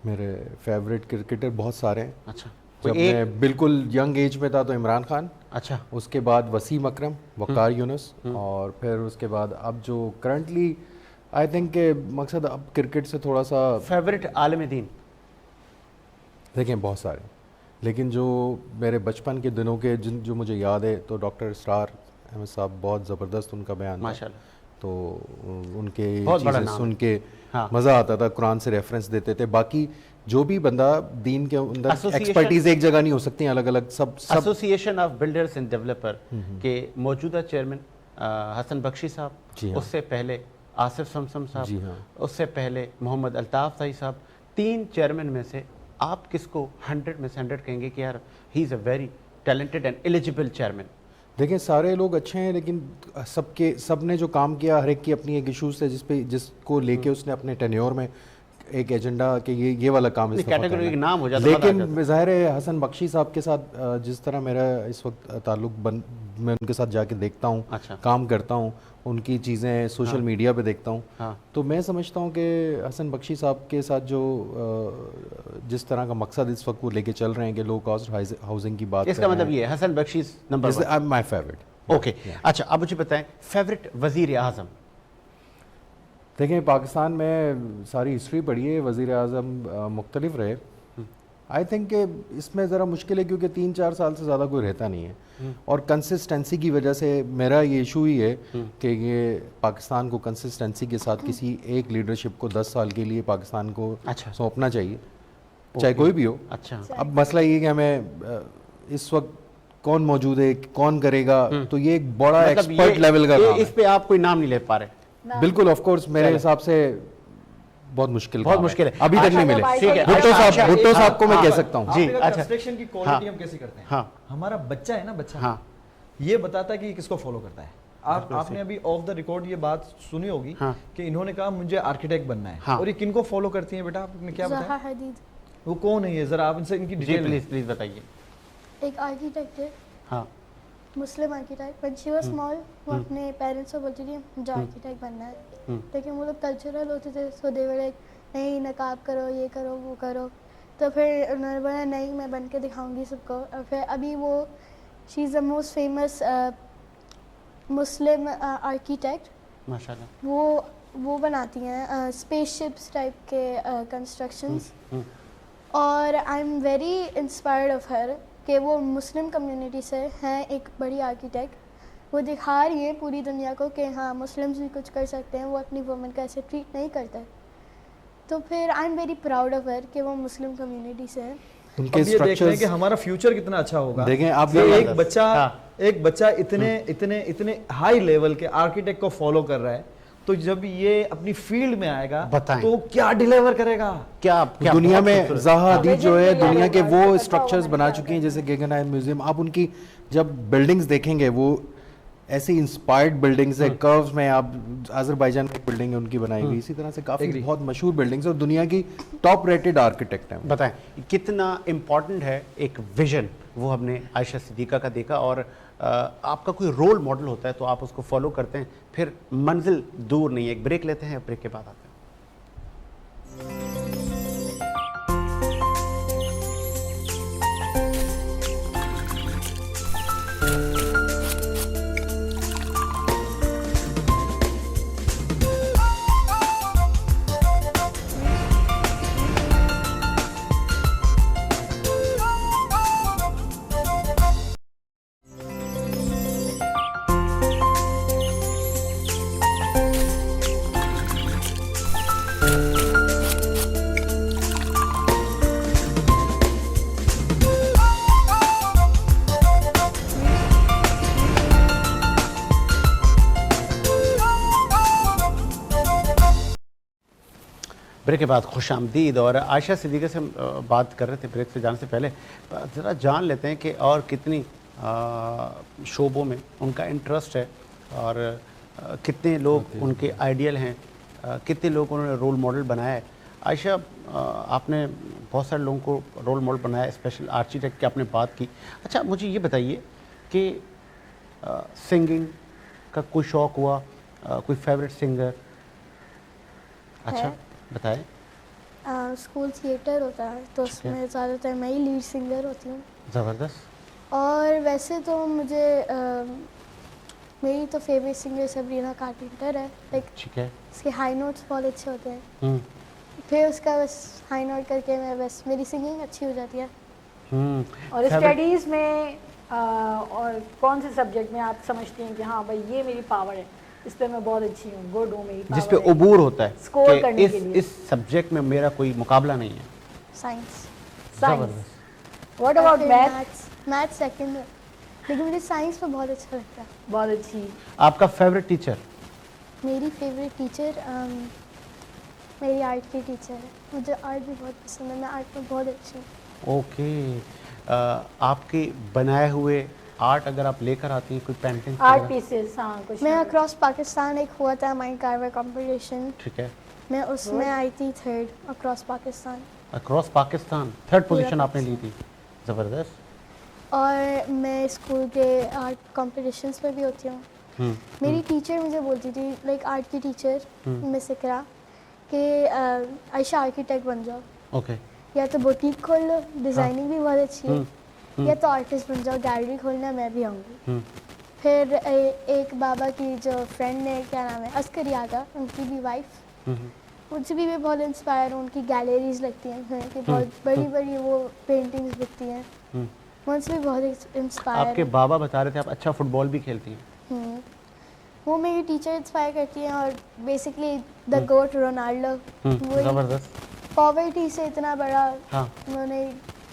میرے فیوریٹ کرکٹر بہت سارے ہیں. اچھا, جب میں بالکل ینگ ایج میں تھا تو عمران خان, اچھا, اس کے بعد وسیم اکرم, وقار یونس, اور پھر اس کے بعد اب جو کرنٹلی آئی تھنک کہ مقصد اب کرکٹ سے تھوڑا سا فیوریٹ عالم دین؟ دیکھیں بہت سارے, لیکن جو میرے بچپن کے دنوں کے جو مجھے یاد ہے, تو ڈاکٹر اسرار احمد صاحب, بہت زبردست ان کا بیان تھا, ماشاءاللہ, تو ان کے چیزیں سن کے مزہ آتا تھا, قرآن سے ریفرنس دیتے تھے. باقی جو بھی بندہ دین کے اندر ایکسپرٹیز ایک جگہ نہیں ہو سکتی, الگ الگ سب. Association of builders and developer کے موجودہ چیئرمین حسن بخشی صاحب, اس سے پہلے آصف سمسم صاحب, اس سے پہلے محمد الطاف طائی صاحب, 3 چیئرمین میں سے آپ کس کو 100 میں سے 100 کہیں گے کہ یار he is a very talented and eligible chairman? دیکھیں سارے لوگ اچھے ہیں, لیکن سب نے جو کام کیا, ہر ایک کی اپنی ایک ایشوز تھے جس کو لے کے اس نے اپنے ٹینیور میں ایک ایجنڈا کہ یہ والا کام اس کیٹیگری نام ہو جاتا. لیکن ظاہر ہے حسن بخشی صاحب کے ساتھ جس طرح میرا اس وقت تعلق میں ان کے ساتھ جا کے دیکھتا ہوں, کام کرتا ہوں, ان کی چیزیں سوشل میڈیا پہ دیکھتا ہوں, تو میں سمجھتا ہوں کہ حسن بخشی صاحب کے ساتھ جو جس طرح کا مقصد اس وقت وہ لے کے چل رہے ہیں کہ لو کاسٹ ہاؤسنگ کی بات, اس کا مطلب یہ ہے حسن بخشی نمبر 1, مائی فیوریٹ. اوکے, اچھا اب مجھے بتائیں فیوریٹ وزیر اعظم؟ دیکھیں پاکستان میں ساری ہسٹری پڑھی ہے, وزیر اعظم مختلف رہے. آئی تھنک کہ اس میں ذرا مشکل ہے کیونکہ 3-4 سال سے زیادہ کوئی رہتا نہیں ہے, اور کنسسٹنسی کی وجہ سے میرا یہ ایشو ہی ہے کہ یہ پاکستان کو کنسسٹنسی کے ساتھ کسی ایک لیڈرشپ کو 10 سال کے لیے پاکستان کو سونپنا چاہیے, چاہے کوئی بھی ہو. اچھا, اب مسئلہ یہ کہ ہمیں اس وقت کون موجود ہے, کون کرے گا, تو یہ ایک بڑا ایکسپرٹ لیول کا کام ہے. اس پہ آپ کوئی نام نہیں لے پا رہے؟ بالکل, آف کورس میرے حساب سے بہت مشکل ہے, ابھی تک نہیں ملے. بھٹو صاحب کو میں کہہ سکتا ہوں. جی, کنسٹرکشن کی کوالٹی ہم کیسے کرتے ہیں, ہمارا بچہ ہے نا, بچہ یہ بتاتا ہے کہ کس کو فالو کرتا ہے. آپ نے ابھی آف دا ریکارڈ یہ بات سنی ہوگی کہ انہوں نے کہا مجھے آرکیٹیکٹ بننا ہے, اور یہ کن کو فالو کرتی ہیں بیٹا, آپ نے کیا بتایا؟ زہرا حدید. وہ کون ہے یہ, ذرا آپ ان سے ان کی ڈیٹیل پلیز بتائیے. ایک آرکیٹیکٹ ہے, ہاں, مسلم architect. when she was small وہ اپنے پیرنٹس سے بولتی تھی مجھے آرکیٹیکٹ بننا ہے, لیکن وہ لوگ کلچرل ہوتے تھے, سو دے ور لائک نہیں نقاب کرو, یہ کرو, وہ کرو. تو پھر انہوں نے بولا نہیں میں بن کے دکھاؤں گی سب کو. اور پھر ابھی وہ she is the most famous Muslim architect. ماشاء اللہ. وہ بناتی ہیں اسپیس شپس ٹائپ کے کنسٹرکشنز, اور I am very inspired of her کہ وہ مسلم کمیونٹی سے ہیں ایک بڑی آرکیٹیکٹ. وہ دکھا رہی ہے پوری دنیا کو کہ ہاں مسلمز بھی کچھ کر سکتے ہیں, وہ اپنی وومن کا ایسے ٹریٹ نہیں کرتا ہے. تو پھر آئی am very proud of her کہ وہ مسلم کمیونٹی سے ہیں. ان اب کے یہ دیکھ رہے ہیں کہ اسٹرکچرز ہمارا فیوچر کتنا اچھا ہوگا. دیکھیں آپ ایک بچہ اتنے ہائی لیول کے آرکیٹیکٹ کو فالو کر رہا ہے, تو جب یہ اپنی فیلڈ میں آئے گا تو کیا ڈیلیور کرے گا. کیا دنیا میں زاہا حدید جو ہے دنیا کے وہ اسٹرکچرز بنا چکی ہیں جیسے گگن میوزیم. آپ ان کی جب بلڈنگز دیکھیں گے وہ ایسی انسپائرڈ بلڈنگز ہے, کروز میں. آپ آذربائیجان کی بلڈنگ ہے ان کی بنائی ہوئی, اسی طرح سے کافی بہت مشہور بلڈنگز اور دنیا کی ٹاپ ریٹڈ آرکیٹیکٹ ہیں. بتائیں کتنا امپورٹنٹ ہے ایک ویژن, وہ ہم نے عائشہ صدیقہ کا دیکھا, اور آپ کا کوئی رول ماڈل ہوتا ہے تو آپ اس کو فالو کرتے ہیں, پھر منزل دور نہیں ہے. ایک بریک لیتے ہیں, بریک کے بعد آتے ہیں. بریک کے بعد خوش آمدید. اور عائشہ صدیقہ سے ہم بات کر رہے تھے بریک سے جانے سے پہلے. ذرا جان لیتے ہیں کہ اور کتنی شعبوں میں ان کا انٹرسٹ ہے, اور کتنے لوگ ان کے آئیڈیل ہیں, کتنے لوگ انہوں نے رول ماڈل بنایا ہے. عائشہ, آپ نے بہت سارے لوگوں کو رول ماڈل بنایا, اسپیشل آرکیٹیکٹ کی آپ نے بات کی. اچھا مجھے یہ بتائیے کہ سنگنگ کا کوئی شوق ہوا, کوئی فیوریٹ سنگر؟ اچھا بتائیں. اسکول تھیٹر ہوتا ہے تو اس میں زیادہ تر میں ہی لیڈ سنگر ہوتی ہوں. زبردست. اور ویسے تو مجھے میری تو فیوریٹ سنگر سبرینا کارپینٹر ہے. لائک ٹھیک ہے. اس کے ہائی نوٹس بہت اچھے ہوتے ہیں, پھر اس کا بس ہائی نوٹ کر کے میں بس میری سنگنگ اچھی ہو جاتی ہے. اور اسٹڈیز میں اور کون سے سبجیکٹ میں آپ سمجھتی ہیں کہ ہاں بھائی یہ میری پاور ہے, اس پہ میں بہت اچھی ہوں, گڈ ہوں, میری جس پہ عبور ہوتا ہے اسکور کرنے کے کہ لیے؟ اس سبجیکٹ میں میرا کوئی مقابلہ نہیں ہے. Science. What about maths? Math second ہے, لیکن مجھے سائنس میں بہت اچھا لگتا ہے. بہت اچھی. آپ کا فیوریٹ ٹیچر؟ میری فیوریٹ ٹیچر میری آرٹ کی ٹیچر ہے. مجھے آرٹ بھی بہت پسند ہے, میں آرٹ میں بہت اچھی ہوں. اوکے. آپ کے بنائے ہوئے آرٹ اگر آپ لے کر آتی ہیں, کوئی پینٹنگ آرٹ پیسز؟ ہاں کچھ. میں اکراس پاکستان ایک ہوا تھا مائنڈ کارور کمپٹیشن, ٹھیک ہے, میں اس میں آئی تھی 3rd across Pakistan. Across Pakistan 3rd position آپ نے لی تھی. زبردست. اور میں اسکول کے آرٹ کمپٹیشنس میں بھی ہوتی ہوں. میری ٹیچر مجھے بولتی تھی, لائک آرٹ کی ٹیچر مس اقرا, کہ عائشہ آرکیٹیکٹ بن جاؤ. اوکے. یا تو بوٹیک کھول لو, ڈیزائننگ بھی بہت اچھی ہے, یا تو آرٹسٹ بن جاؤ, گیلری کھولنا میں بھی آؤں گی. پھر ایک بابا کی جو فرینڈ نے, کیا نام ہے, عسکری آگا, ان کی بھی وائف, ان سے بھی میں بہت انسپائر ہوں. ان کی گیلریز لگتی ہیں کہ بہت بڑی بڑی وہ پینٹنگز بکتی ہیں, میں ان سے بھی بہت انسپائر. آپ کے بابا بتا رہے تھے آپ اچھا فٹ بال بھی کھیلتی ہیں. وہ میری ٹیچر انسپائر کرتی ہیں, اور بیسکلی دا گوٹ رونالڈو. زبردست. پاورٹی سے اتنا بڑا انہوں نے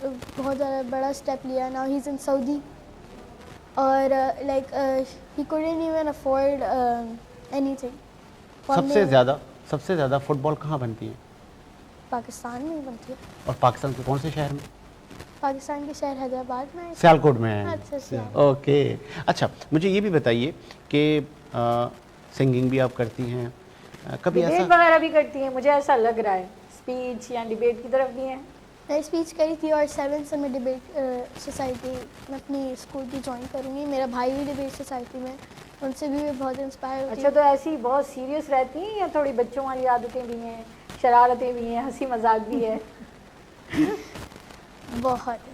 بہت زیادہ بڑا اسٹیپ لیا. Now he is in Saudi, اور like he couldn't even afford anything. سب سے زیادہ فٹ بال کہاں بنتی ہے؟ پاکستان میں بنتی ہے. اور پاکستان کے کون سے شہر میں؟ پاکستان کے شہر حیدرآباد میں, سیالکوٹ میں ہے. اچھا. اوکے. اچھا مجھے یہ بھی بتائیے کہ سنگنگ بھی آپ کرتی ہیں, کبھی ایسا ڈبیٹ وغیرہ بھی کرتی ہیں؟ مجھے ایسا لگ رہا ہے اسپیچ یا ڈبیٹ کی طرف بھی ہیں. میں اسپیچ کری تھی, اور 7 سے میں ڈبیٹ سوسائٹی میں اپنی اسکول کی جوائن کروں گی. میرا بھائی بھی ڈبیٹ سوسائٹی میں, ان سے بھی میں بہت انسپائر ہوتی ہوں. اچھا, تو ایسی بہت سیریس رہتی ہیں یا تھوڑی بچوں والی عادتیں بھی ہیں, شرارتیں بھی ہیں, ہنسی مذاق بھی ہے؟ بہت ہے.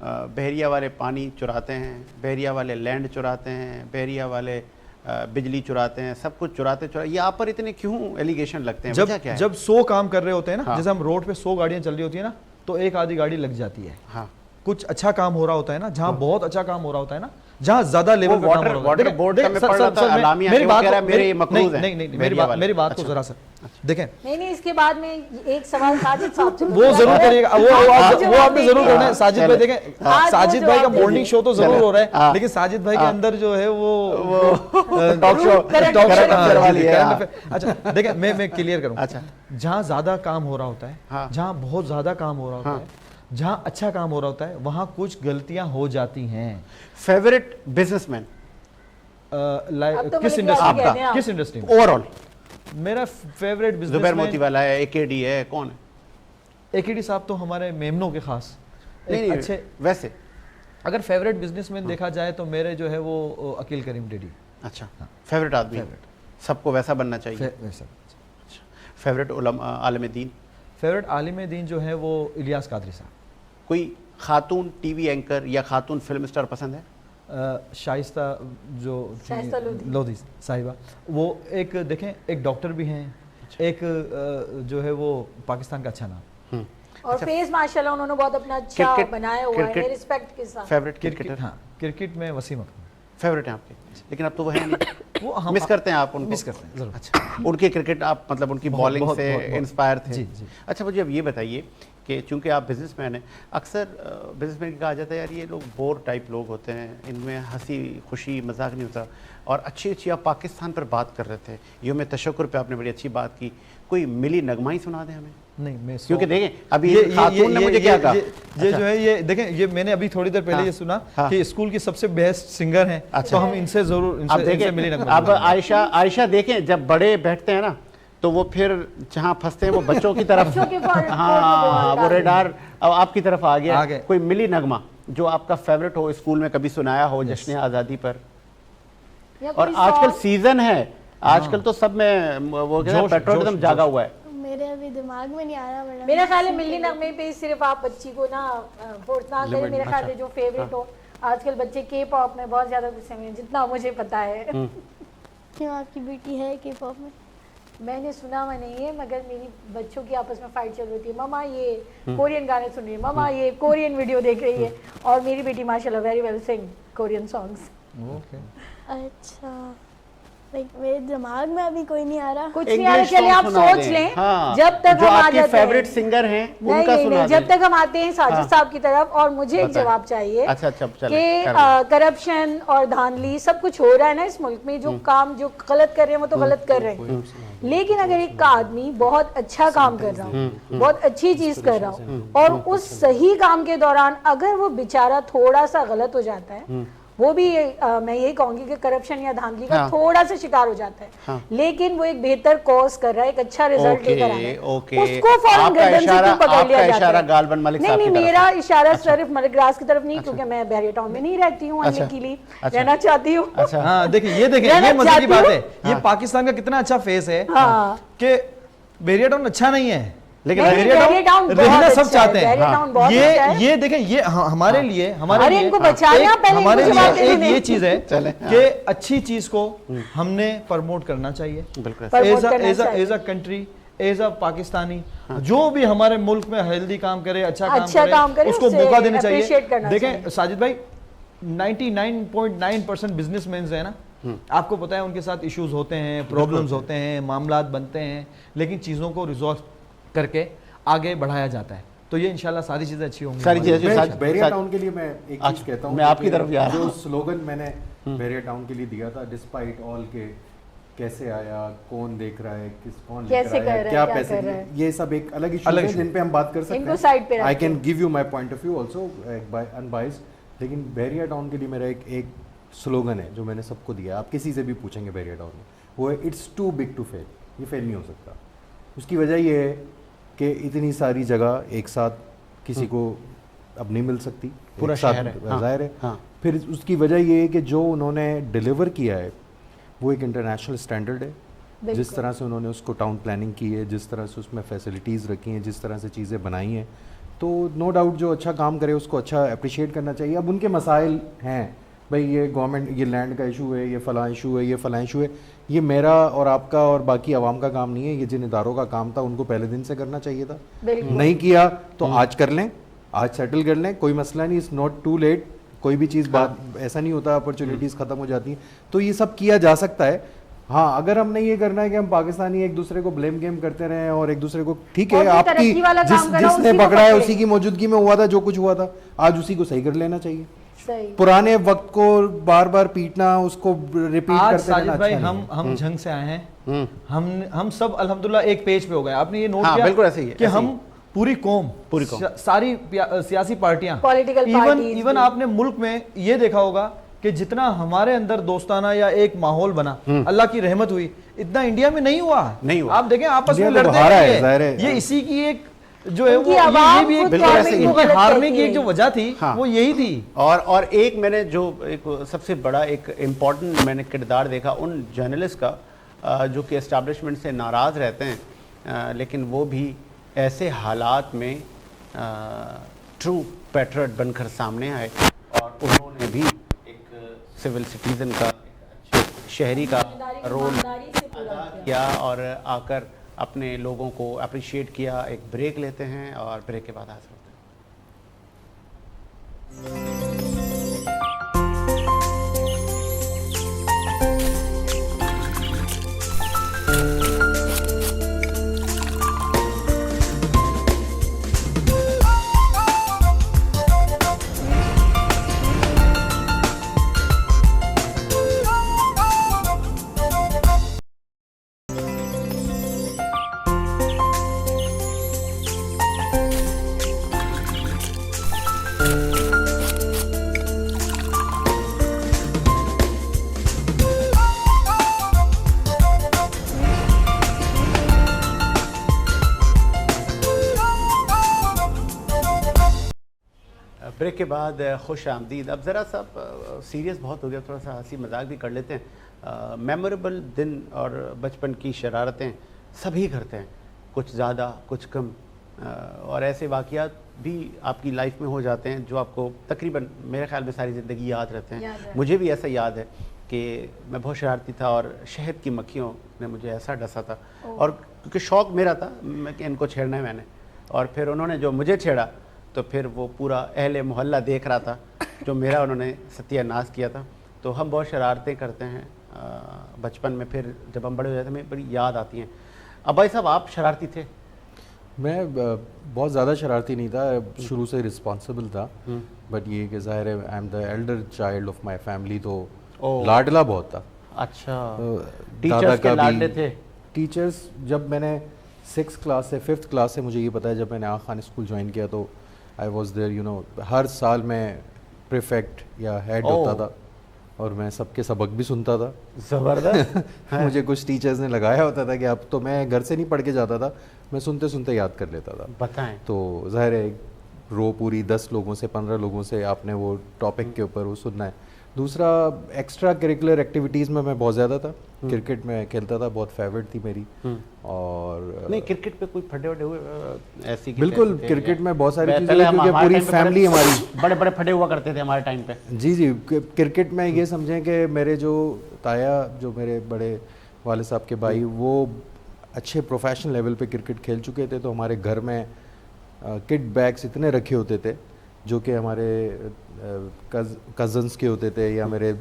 بحریہ والے پانی چراتے ہیں, بحریہ والے لینڈ چراتے ہیں, بحریہ والے بجلی چراتے ہیں, سب کچھ چراتے یہ آپ پر اتنے کیوں ایلیگیشن لگتے ہیں؟ وجہ کیا ہے؟ جب 100 کام کر رہے ہوتے ہیں نا, جیسے ہم روڈ پہ 100 گاڑیاں چل رہی ہوتی ہیں نا, تو ایک آدھی گاڑی لگ جاتی ہے. ہاں, کچھ اچھا کام ہو رہا ہوتا ہے نا, جہاں بہت اچھا کام ہو رہا ہوتا ہے نا, جہاں زیادہ لیول پہ کام ہو رہا ہوتا ہے. واٹر بورڈ کا میں پڑھ رہا تھا اعلامیہ کہ وہ کہہ رہا ہے میرے مقروض ہیں. نہیں, میری بات کو ذرا سا دیکھیں. نہیں, اس کے بعد میں ایک سوال ساجد صاحب سے وہ ضرور کریے گا, وہ آپ نے ضرور کرنا ہے. ساجد بھائی دیکھیں, ساجد بھائی کا مارننگ شو تو ضرور ہو رہا ہے, لیکن ساجد بھائی کے اندر جو ہے وہ ٹاک شو. اچھا دیکھیں, میں کلیئر کروں. جہاں زیادہ کام ہو رہا ہوتا ہے, جہاں بہت زیادہ کام ہو رہا ہوتا ہے, جہاں اچھا کام ہو رہا ہوتا ہے, وہاں کچھ غلطیاں ہو جاتی ہیں. فیورٹ بزنس مین کس انڈسٹری میں؟ اوور آل میرا فیوریٹ بزنس زبیر موتی والا ہے, اے کے ڈی ہے, کون ہے؟ اے کے ڈی صاحب تو ہمارے میمنوں کے خاص نہیں اچھے. ویسے اگر فیوریٹ بزنس مین دیکھا جائے تو میرے جو ہے وہ عقیل کریم ڈیڈی. اچھا, فیوریٹ آدمی, سب کو ویسا بننا چاہیے. فیوریٹ عالم دین؟ فیوریٹ عالم دین جو ہے وہ الیاس قادری صاحب. کوئی خاتون ٹی وی اینکر یا خاتون فلم سٹار پسند ہے؟ شائستہ جو لودھی صاحبہ, وہ ایک دیکھیں ایک ڈاکٹر بھی ہیں, ایک جو ہے وہ پاکستان کا اچھا نام, اور فیس ماشاءاللہ انہوں نے بہت اپنا اچھا بنایا ہوا ہے ریسپیکٹ کے ساتھ. Favourite cricketer? ہاں, کرکٹ میں وسیم اکرم فیوریٹ ہیں آپ کے, لیکن اب تو وہ ہیں نہیں, وہ ہم مس کرتے ہیں آپ ان کو؟ مس کرتے ہیں ضرور. اچھا, ان کی کرکٹ آپ مطلب ان کی بالنگ سے انسپائر تھے؟ جی. اچھا, مجھے اب یہ بتائیے کہ چونکہ آپ بزنس مین ہیں, اکثر بزنس مین کہا جاتا ہے یار یہ لوگ بور ٹائپ لوگ ہوتے ہیں, ان میں ہنسی خوشی مذاق نہیں ہوتا, اور اچھی آپ پاکستان پر بات کر رہے تھے, یوم تشکر پہ آپ نے بڑی اچھی بات کی, کوئی ملی نغمہ ہی سنا دیں ہمیں؟ نہیں, میں کیونکہ دیکھیں ابھی خاتون نے مجھے کیا کہا, یہ جو ہے یہ دیکھیں, یہ میں نے ابھی تھوڑی دیر پہلے یہ سنا کہ اسکول کی سب سے بیسٹ سنگر ہیں, تو ہم ان سے ضرور ان سے ملی نغمہ. اب عائشہ دیکھیں, جب بڑے بیٹھتے ہیں نا تو وہ پھر جہاں پھنستے ہیں وہ بچوں کی طرف, ہاں وہ ریڈار آپ کی طرف آ گیا. کوئی ملی نغمہ جو آپ کا فیوریٹ ہو, اسکول میں کبھی سنایا ہو جشن آزادی پر؟ اور آج کل سیزن ہے, آج کل تو سب میں وہ پیٹرولزم جاگا ہوا ہے. میرے ابھی دماغ میں نہیں آ رہا. میرا خیال ہے ملی نغمے پہ صرف آپ بچی کو نا فورس نہ کریں. میرا خیال ہے جو فیوریٹ ہو, آج کل بچے کے پاپ میں بہت زیادہ غصے میں, جتنا مجھے پتا ہے. کیوں, آپ کی بیٹی ہے کے پاپ میں؟ میں نے سنا ہوا نہیں ہے, مگر میری بچوں کی آپس میں فائٹ چل رہی تھی, ماما یہ کورین گانے سن رہی ہے, ماما یہ کورین ویڈیو دیکھ رہی ہے, اور میری بیٹی ماشاءاللہ ویری ویل سنگ کورین سانگس. اچھا, میرے دماغ میں ابھی کوئی نہیں آ رہا. کچھ نہیں آ رہا, چلیں آپ سوچ لیں جب تک ہم آ جاتے ہیں. فیوریٹ سنگر ہیں ان کا سنا دیں. جب تک ہم آتے ہیں ساجد صاحب کی طرف, اور مجھے ایک جواب چاہیے کہ کرپشن اور دھاندلی سب کچھ ہو رہا ہے نا اس ملک میں, جو کام جو غلط کر رہے ہیں وہ تو غلط کر رہے ہیں, لیکن اگر ایک آدمی بہت اچھا کام کر رہا ہوں, بہت اچھی چیز کر رہا ہوں, اور اس صحیح کام کے دوران اگر وہ بیچارہ تھوڑا سا غلط ہو جاتا ہے, وہ بھی میں یہی کہوں گی کہ کرپشن یا دھاندلی کا تھوڑا سا شکار ہو جاتا ہے, لیکن وہ ایک بہتر کوز کر رہا ہے, ایک اچھا ریزلٹ لے کر آ رہا ہے, اس کو فوراً گردن سے کیوں پکڑ لیا جاتا ہے؟ نہیں, میرا اشارہ صرف ملک راز کی طرف نہیں, کیونکہ میں بحریہ ٹاؤن میں نہیں رہتی ہوں, انیکلی رہنا چاہتی ہوں. ہاں دیکھیں, یہ مزے کی بات ہے, یہ پاکستان کا کتنا اچھا فیس ہے کہ بحریہ ٹاؤن اچھا نہیں ہے, لیکن رہنا سب چاہتے ہیں. یہ دیکھیں, یہ ہمارے لیے ہمارے لیے ایک یہ چیز ہے کہ اچھی چیز کو ہم نے پرموٹ کرنا چاہیے as a country, as a Pakistani. جو بھی ہمارے ملک میں ہیلدی کام کرے, اچھا کام کرے, اس کو موقع دینا چاہیے. دیکھیں ساجد بھائی, 99.9% بزنس مینز ہیں نا, آپ کو پتہ ہے ان کے ساتھ ایشوز ہوتے ہیں, پرابلمز ہوتے ہیں, معاملات بنتے ہیں, لیکن چیزوں کو ریزالو کر کے آگے بڑھایا جاتا ہے, تو یہ انشاءاللہ ساری چیزیں اچھی ہوں گی. ساری چیزیں بحریہ ٹاؤن کے لیے میں ایک چیز کہتا ہوں, میں آپ کی طرف جا رہا ہوں. جو سلوگن میں نے بحریہ ٹاؤن کے لیے دیا تھا, ڈسپائٹ آل کے کیسے آیا, کون دیکھ رہا ہے, کون لکھ رہا ہے, کیا پیسے, یہ سب ایک الگ ایشو ہے جن پہ ہم بات کر سکتے ہیں. I can give you my point of view also unbiased, لیکن بحریہ ٹاؤن کے لیے میرا ایک سلوگن ہے جو میں نے سب کو دیا, آپ کسی سے بھی پوچھیں گے بحریہ ٹاؤن میں, وہ ہے اٹس ٹو بگ ٹو فیل. یہ فیل نہیں ہو سکتا. اس کی وجہ یہ ہے کہ اتنی ساری جگہ ایک ساتھ کسی کو اب نہیں مل سکتی, پورا شہر ہے ظاہر ہے. پھر اس کی وجہ یہ ہے کہ جو انہوں نے ڈیلیور کیا ہے وہ ایک انٹرنیشنل اسٹینڈرڈ ہے. جس طرح سے انہوں نے اس کو ٹاؤن پلاننگ کی ہے, جس طرح سے اس میں فیسلٹیز رکھی ہیں, جس طرح سے چیزیں بنائی ہیں, تو نو ڈاؤٹ جو اچھا کام کرے اس کو اچھا اپریشیٹ کرنا چاہیے. اب ان کے مسائل ہیں بھائی, یہ گورنمنٹ, یہ لینڈ کا ایشو ہے, یہ فلاں ایشو ہے, یہ فلاں ایشو ہے, یہ میرا اور آپ کا اور باقی عوام کا کام نہیں ہے. یہ جن اداروں کا کام تھا ان کو پہلے دن سے کرنا چاہیے تھا, نہیں کیا تو آج کر لیں, آج سیٹل کر لیں, کوئی مسئلہ نہیں, اٹس ناٹ ٹو لیٹ. کوئی بھی چیز بات ایسا نہیں ہوتا, اپرچونیٹیز ختم ہو جاتی ہیں, تو یہ سب کیا جا سکتا ہے. ہاں اگر ہم نے یہ کرنا ہے کہ ہم پاکستانی ایک دوسرے کو بلیم گیم کرتے رہیں اور ایک دوسرے کو, ٹھیک ہے آپ کی جس نے پکڑا ہے اسی کی موجودگی میں ہوا تھا جو کچھ ہوا تھا, آج اسی کو صحیح کر لینا چاہیے. پرانے وقت کو بار بار پیٹنا, اس کو ریپیٹ کرتے رہنا بھائی ہم جنگ سے آئے ہیں, ہم سب الحمدللہ ایک پیج پہ ہو گئے. آپ نے یہ نوٹ کیا بالکل ایسے ہی کہ ہم پوری قوم ساری سیاسی پارٹیاں, ایون آپ نے ملک میں یہ دیکھا ہوگا کہ جتنا ہمارے اندر دوستانہ یا ایک ماحول بنا, اللہ کی رحمت ہوئی, اتنا انڈیا میں نہیں ہوا. آپ دیکھیں آپس میں لڑتے ہیں, یہ اسی کی ایک جو ہے یہ بھی ایک ہارنے کی ایک جو وجہ تھی وہ یہی تھی. اور ایک میں نے جو ایک سب سے بڑا ایک امپورٹنٹ میں نے کردار دیکھا ان جرنلسٹ کا جو کہ اسٹیبلشمنٹ سے ناراض رہتے ہیں, لیکن وہ بھی ایسے حالات میں ٹرو پیٹریٹ بن کر سامنے آئے اور انہوں نے بھی ایک سول سٹیزن کا, شہری کا رول ادا کیا اور آ کر اپنے لوگوں کو اپریشیٹ کیا. ایک بریک لیتے ہیں اور بریک کے بعد حاضر ہوتے ہیں. بریک کے بعد خوش آمدید. اب ذرا سا سیریس بہت ہو گیا, تھوڑا سا ہنسی مذاق بھی کر لیتے ہیں. میموریبل دن اور بچپن کی شرارتیں سبھی کرتے ہیں, کچھ زیادہ کچھ کم, اور ایسے واقعات بھی آپ کی لائف میں ہو جاتے ہیں جو آپ کو تقریباً میرے خیال میں ساری زندگی یاد رہتے ہیں. مجھے بھی ایسا یاد ہے کہ میں بہت شرارتی تھا اور شہد کی مکھیوں نے مجھے ایسا ڈسا تھا, اور کیونکہ شوق میرا تھا کہ ان کو چھیڑنا ہے میں نے, اور پھر انہوں نے جو مجھے چھیڑا تو پھر وہ پورا اہل محلہ دیکھ رہا تھا جو میرا انہوں نے ستیہ ناش کیا تھا. تو ہم بہت شرارتیں کرتے ہیں بچپن میں, پھر جب ہم بڑے ہو جاتے ہیں ہمیں بڑی یاد آتی ہیں. اب بھائی صاحب آپ شرارتی تھے؟ میں بہت زیادہ شرارتی نہیں تھا, شروع سے رسپانسبل تھا, بٹ یہ کہ ظاہر ہے I am the elder child of my family, تو لاڈلا بہت تھا. اچھا, ٹیچرز کے لاڈلے تھے؟ ٹیچرز جب میں نے 6th کلاس سے 5th کلاس سے, مجھے یہ پتا ہے جب میں نے آغا خان اسکول جوائن کیا تو I was there, you know, ہر سال میں پریفیکٹ یا ہیڈ ہوتا تھا اور میں سب کے سبق بھی سنتا تھا. زبردست. مجھے کچھ ٹیچرز نے لگایا ہوتا تھا کہ اب تو میں گھر سے نہیں پڑھ کے جاتا تھا, میں سنتے سنتے یاد کر لیتا تھا. بتائیں. تو ظاہر ہے رو پوری 10 لوگوں سے 15 لوگوں سے آپ نے وہ ٹاپک کے اوپر وہ سننا ہے. دوسرا ایکسٹرا کریکولر ایکٹیویٹیز میں بہت زیادہ تھا. کرکٹ میں کھیلتا تھا, بہت فیوریٹ تھی میری. اور نہیں کرکٹ پہ کوئی پھٹے وٹے ہوئے ایسی؟ بالکل, کرکٹ میں بہت ساری چیزیں کیونکہ پوری فیملی ہماری بڑے بڑے پھٹے ہوا کرتے تھے ہمارے ٹائم پہ. جی کرکٹ میں یہ سمجھیں کہ میرے جو تایا, جو میرے بڑے والد صاحب کے بھائی, وہ اچھے پروفیشنل لیول پہ کرکٹ کھیل چکے تھے. تو ہمارے گھر میں کٹ بیگس اتنے رکھے ہوتے تھے جو کہ ہمارے کزنس کے ہوتے تھے یا میرے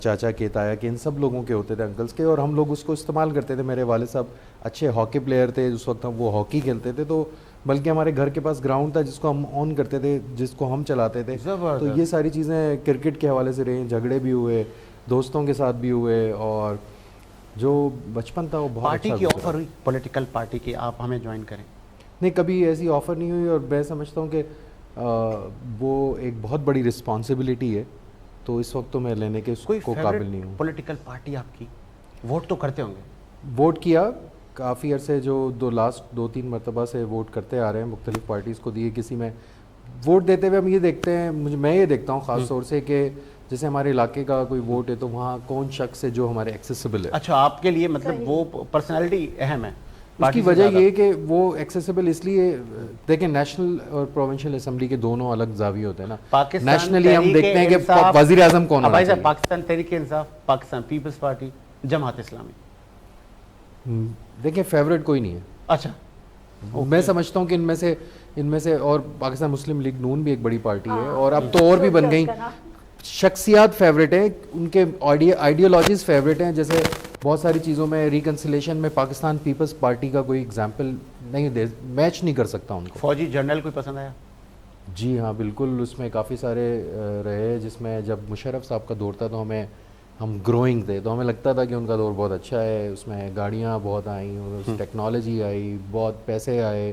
چاچا کے, تایا کے, ان سب لوگوں کے ہوتے تھے, انکلس کے, اور ہم لوگ اس کو استعمال کرتے تھے. میرے والد صاحب اچھے ہاکی پلیئر تھے اس وقت, ہم وہ ہاکی کھیلتے تھے, تو بلکہ ہمارے گھر کے پاس گراؤنڈ تھا جس کو ہم آن کرتے تھے, جس کو ہم چلاتے تھے. تو یہ ساری چیزیں کرکٹ کے حوالے سے رہیں. جھگڑے بھی ہوئے, دوستوں کے ساتھ بھی ہوئے, اور جو بچپن تھا وہ بہت. پارٹی کی آفر ہوئی پولیٹیکل پارٹی کی, آپ ہمیں جوائن کریں؟ نہیں, کبھی ایسی آفر نہیں ہوئی, اور میں سمجھتا ہوں کہ وہ ایک بہت بڑی رسپانسبلٹی ہے, تو اس وقت تو میں لینے کے اس کو قابل نہیں ہوں. پولیٹیکل پارٹی آپ کی ووٹ تو کرتے ہوں گے؟ ووٹ کیا کافی عرصے, جو لاسٹ 2-3 مرتبہ سے ووٹ کرتے آ رہے ہیں, مختلف پارٹیز کو دیے. کسی میں ووٹ دیتے ہوئے ہم یہ دیکھتے ہیں, میں یہ دیکھتا ہوں خاص طور سے کہ جیسے ہمارے علاقے کا کوئی ووٹ ہے تو وہاں کون شخص ہے جو ہمارے ایکسیسیبل ہے. اچھا, آپ کے لیے مطلب وہ پرسنالٹی اہم ہے؟ اس کی وجہ یہ کہ وہ ایکسیسیبل اس لیے دیکھیں نیشنل اور پروونشل اسمبلی کے دونوں الگ زاویے ہوتے ہیں نا. نیشنلی ہم دیکھتے ہیں کہ وزیر اعظم کون ہونا چاہیے. Pakistan Tehreek Insaf, Pakistan Peoples party, Jamaat Islami. دیکھیں فیوریٹ کوئی نہیں ہے. اچھا میں سمجھتا ہوں کہ ان میں سے اور پاکستان مسلم لیگ نون بھی ایک بڑی پارٹی ہے, اور اب تو اور بھی بن گئی. شخصیات فیوریٹ ہیں, ان کے آئیڈیالوجیز فیوریٹ ہیں. جیسے بہت ساری چیزوں میں ریکنسیلیشن میں پاکستان پیپلز پارٹی کا کوئی ایگزامپل نہیں میچ نہیں کر سکتا ان کو. فوجی جنرل کوئی پسند آیا؟ جی ہاں بالکل, اس میں کافی سارے رہے, جس میں جب مشرف صاحب کا دور تھا تو ہم گروئنگ تھے, تو ہمیں لگتا تھا کہ ان کا دور بہت اچھا ہے. اس میں گاڑیاں بہت آئیں, ٹیکنالوجی آئی, بہت پیسے آئے,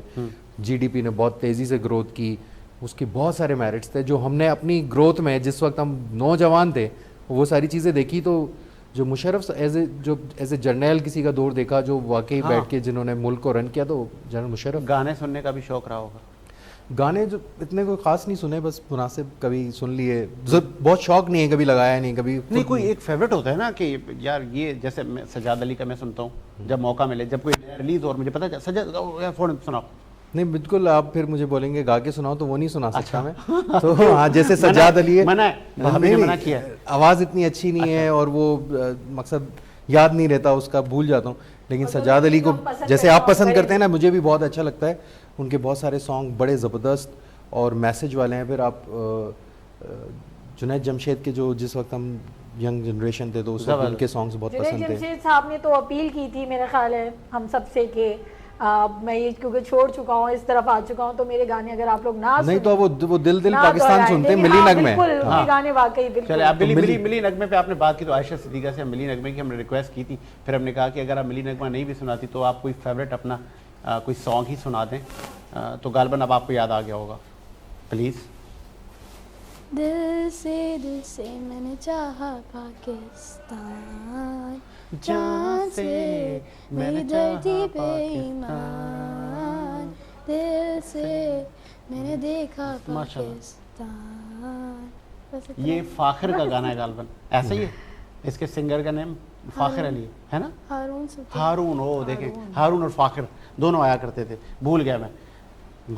جی ڈی پی نے بہت تیزی سے گروتھ کی. اس کے بہت سارے میرٹس تھے جو ہم نے اپنی گروتھ میں جس وقت ہم نوجوان تھے وہ ساری چیزیں دیکھی. تو جو مشرف ایز اے جرنیل کسی کا دور دیکھا جو واقعی بیٹھ کے جنہوں نے ملک کو رن کیا, تو جنرل مشرف. گانے سننے کا بھی شوق رہا ہوگا؟ گانے جو اتنے کوئی خاص نہیں سنے, بس مناسب کبھی سن لیے, بہت شوق نہیں ہے, کبھی لگایا نہیں, کبھی نہیں. کوئی ایک فیوریٹ ہوتا ہے نا کہ یار یہ, جیسے میں سجاد علی کا میں سنتا ہوں جب موقع ملے, جب کوئی ریلیز اور مجھے پتا ہے سجاد فون سناؤ. نہیں بالکل, آپ پھر مجھے بولیں گے گا کے سناؤ تو وہ نہیں سنا سکتا میں. تو ہاں جیسے سجاد علی ہے, منع کیا, آواز اتنی اچھی نہیں ہے اور وہ مقصد یاد نہیں رہتا اس کا, بھول جاتا ہوں. لیکن سجاد علی کو جیسے آپ پسند کرتے ہیں نا, مجھے بھی بہت اچھا لگتا ہے. ان کے بہت سارے سانگ بڑے زبردست اور میسج والے ہیں. پھر آپ جنید جمشید کے جو جس وقت ہم ینگ جنریشن تھے تو اس وقت ان کے سانگز بہت پسند تھے. جنید جمشید صاحب نے تو اپیل کی تھی میرا خیال ہے ہم سب سے کہ میں یہ کیونکہ چھوڑ چکا ہوں, اس طرف آ چکا ہوں, تو میرے گانے اگر آپ لوگ نہ نہیں تو وہ دل پاکستان سنتے ہیں, ملی نغمے. بالکل ان کے گانے واقعی بالکل. چلے آپ ملی نغمے پہ آپ نے بات کی تو عائشہ صدیقہ سے ملی نغمے کی ہم نے ریکویسٹ کی تھی. پھر ہم نے کہا کہ اگر آپ ملی نغمہ نہیں بھی سناتی تو آپ کوئی فیوریٹ اپنا کوئی سانگ ہی سنا دیں, تو غالباً اب آپ کو یاد آ گیا ہوگا. پلیز. دل سے میں نے چاہا پاکستان, جان سے میری دھرتی پہ ایمان, دل سے میں نے دیکھا پاکستان. یہ فاخر کا گانا ہے غالباً, ایسا ہی ہے. اس کے سنگر کا نیم فاخر علی ہے نا, ہارون. او دیکھیں, ہارون اور فاخر دونوں آیا کرتے تھے, بھول گیا میں.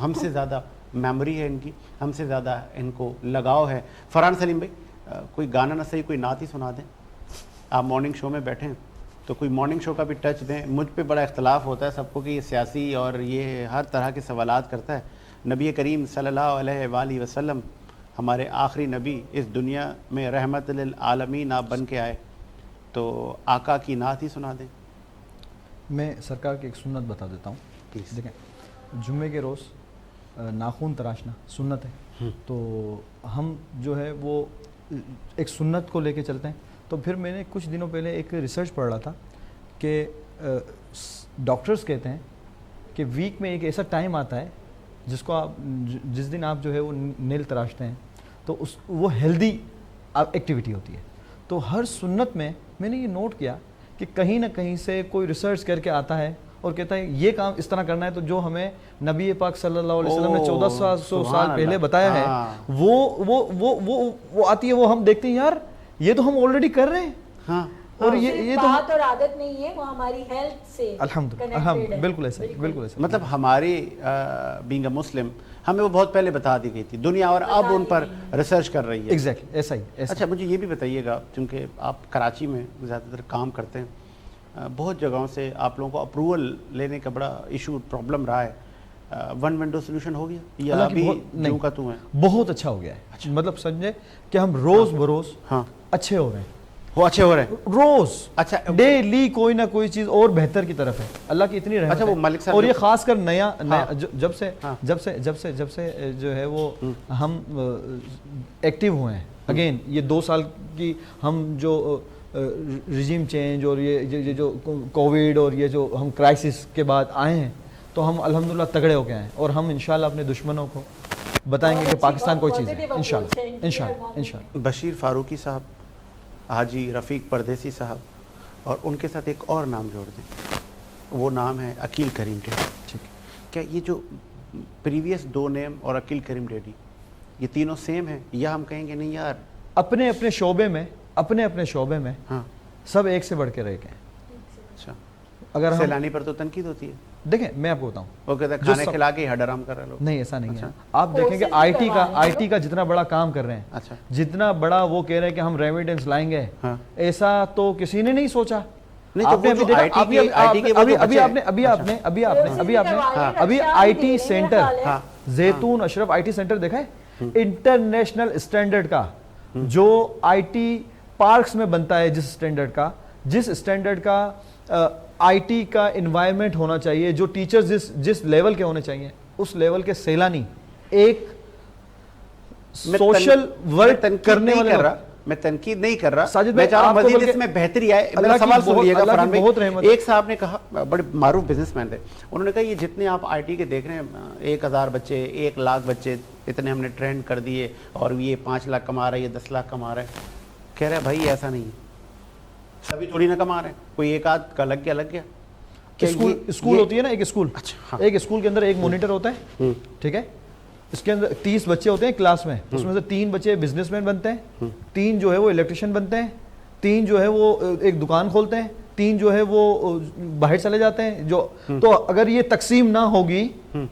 ہم سے زیادہ میموری ہے ان کی, ہم سے زیادہ ان کو لگاؤ ہے. فرحان سلیم بھائی کوئی گانا نہ صحیح کوئی نعت ہی سنا دیں. آپ مارننگ شو میں بیٹھے ہیں تو کوئی مارننگ شو کا بھی ٹچ دیں. مجھ پہ بڑا اختلاف ہوتا ہے سب کو کہ یہ سیاسی اور یہ ہر طرح کے سوالات کرتا ہے. نبی کریم صلی اللہ علیہ وآلہ وسلم ہمارے آخری نبی اس دنیا میں رحمت للعالمین آپ بن کے آئے, تو آقا کی نعت ہی سنا دیں. میں سرکار کی ایک سنت بتا دیتا ہوں. پلیز. دیکھیں, جمعے کے روز ناخون تراشنا سنت ہے, تو ہم جو ہے وہ ایک سنت کو لے کے چلتے ہیں. تو پھر میں نے کچھ دنوں پہلے ایک ریسرچ پڑھ رہا تھا کہ ڈاکٹرز کہتے ہیں کہ ویک میں ایک ایسا ٹائم آتا ہے جس دن آپ جو ہے وہ نیل تراشتے ہیں, تو وہ ہیلدی ایکٹیویٹی ہوتی ہے. تو ہر سنت میں نے یہ نوٹ کیا کہ کہیں نہ کہیں سے کوئی ریسرچ کر کے آتا ہے اور کہتا ہے یہ کام اس طرح کرنا ہے. تو جو ہمیں نبی پاک صلی اللہ علیہ وسلم نے 1400 سال پہلے بتایا ہے, وہ آتی ہے, وہ ہم دیکھتے ہیں یار یہ تو ہم آلریڈی کر رہے ہیں. ہاں, اور یہ تو بات اور عادت نہیں ہے, وہ ہماری ہیلتھ سے الحمدللہ بالکل ایسا ہی, بالکل ایسا. مطلب ہماری بینگ اے مسلم ہمیں وہ بہت پہلے بتا دی گئی تھی, دنیا اور اب ان پر ریسرچ کر رہی ہے. ایگزیکٹلی ایسا ہی. اچھا مجھے یہ بھی بتائیے گا, چونکہ آپ کراچی میں زیادہ تر کام کرتے ہیں, بہت جگہوں سے آپ لوگوں کو اپروول لینے کا بڑا ایشو پرابلم رہا ہے. ون ونڈو سولوشن ہو گیا یا ابھی جو کا تو ہے؟ بہت اچھا ہو گیا ہے. مطلب سمجھے کہ ہم روز بروز اچھے ہو رہے ہیں, وہ اچھے ہو رہے ہیں روز. اچھا ڈیلی کوئی نہ کوئی چیز اور بہتر کی طرف ہے, اللہ کی اتنی رحمت. اچھا وہ ملک صاحب, اور یہ خاص کر نیا جب سے جو ہے وہ ہم ایکٹیو ہوئے ہیں اگین, یہ 2 سال کی ہم جو رجیم چینج اور یہ جو کووڈ اور یہ جو ہم کرائسس کے بعد آئے ہیں, تو ہم الحمدللہ تگڑے ہو کے آئے ہیں, اور ہم انشاءاللہ اپنے دشمنوں کو بتائیں گے کہ پاکستان کوئی چیز ہے انشاءاللہ. بشیر فاروقی صاحب, حاجی رفیق پردیسی صاحب, اور ان کے ساتھ ایک اور نام جوڑ دیں, وہ نام ہے عقیل کریم ڈیڈی. ٹھیک ہے, کیا یہ جو پریویس 2 نیم اور عقیل کریم ڈیڈی یہ تینوں سیم ہیں, یا ہم کہیں گے نہیں یار اپنے اپنے شعبے میں ہاں سب ایک سے بڑھ کے رہ گئے. اچھا, اگر سیلانی پر تو تنقید ہوتی ہے. دیکھیں میں آپ کو بتاؤں, وہ کہتے ہیں کھانے کھلا کے ہڈ آرام کر رہے لوگ. نہیں ایسا نہیں ہے. آپ دیکھیں کہ آئی ٹی کا جتنا بڑا کام کر رہے ہیں, جتنا بڑا وہ کہہ رہے ہیں کہ ہم ریمیڈنس لائیں گے, ایسا تو کسی نے نہیں سوچا. ابھی آئی ٹی سینٹر زیتون اشرف آئی ٹی سینٹر دیکھا ہے, انٹرنیشنل اسٹینڈرڈ کا, جو آئی ٹی پارکس میں بنتا ہے, جس اسٹینڈرڈ کا آئی ٹی کا انوائرمنٹ ہونا چاہیے, جو ٹیچرز جس لیول کے ہونے چاہیے, اس لیول کے سیلانی ایک سوشل ورک کرنے والے. میں تنقید نہیں کر رہا, میں چاہ رہا ہوں مزید اس میں بہتری آئے. میرا سوال سنیے گا فرحان بھائی. ایک صاحب نے کہا, بڑے معروف بزنس مین تھے, انہوں نے کہا یہ جتنے آپ آئی ٹی کے دیکھ رہے ہیں 1000 بچے 1 لاکھ بچے اتنے ہم نے ٹرین کر دیے اور یہ 5 لاکھ کما رہا ہے, یہ 10 لاکھ کما رہا ہے. کہہ رہے بھائی ایسا نہیں ہے, سبھی تھوڑی نہ کما رہے ہیں, کوئی ایک آدھ کا لگ گیا. اسکول ہوتی ہے نا, ایک اسکول کے اندر ایک مانیٹر ہوتا ہے, ٹھیک ہے, اس کے اندر 30 بچے ہوتے ہیں کلاس میں, اس میں سے 3 بچے بزنس مین بنتے ہیں, 3 جو ہے وہ الیکٹریشین بنتے ہیں, 3 جو ہے وہ ایک دکان کھولتے ہیں, 3 جو ہے وہ باہر چلے جاتے ہیں. تو اگر یہ تقسیم نہ ہوگی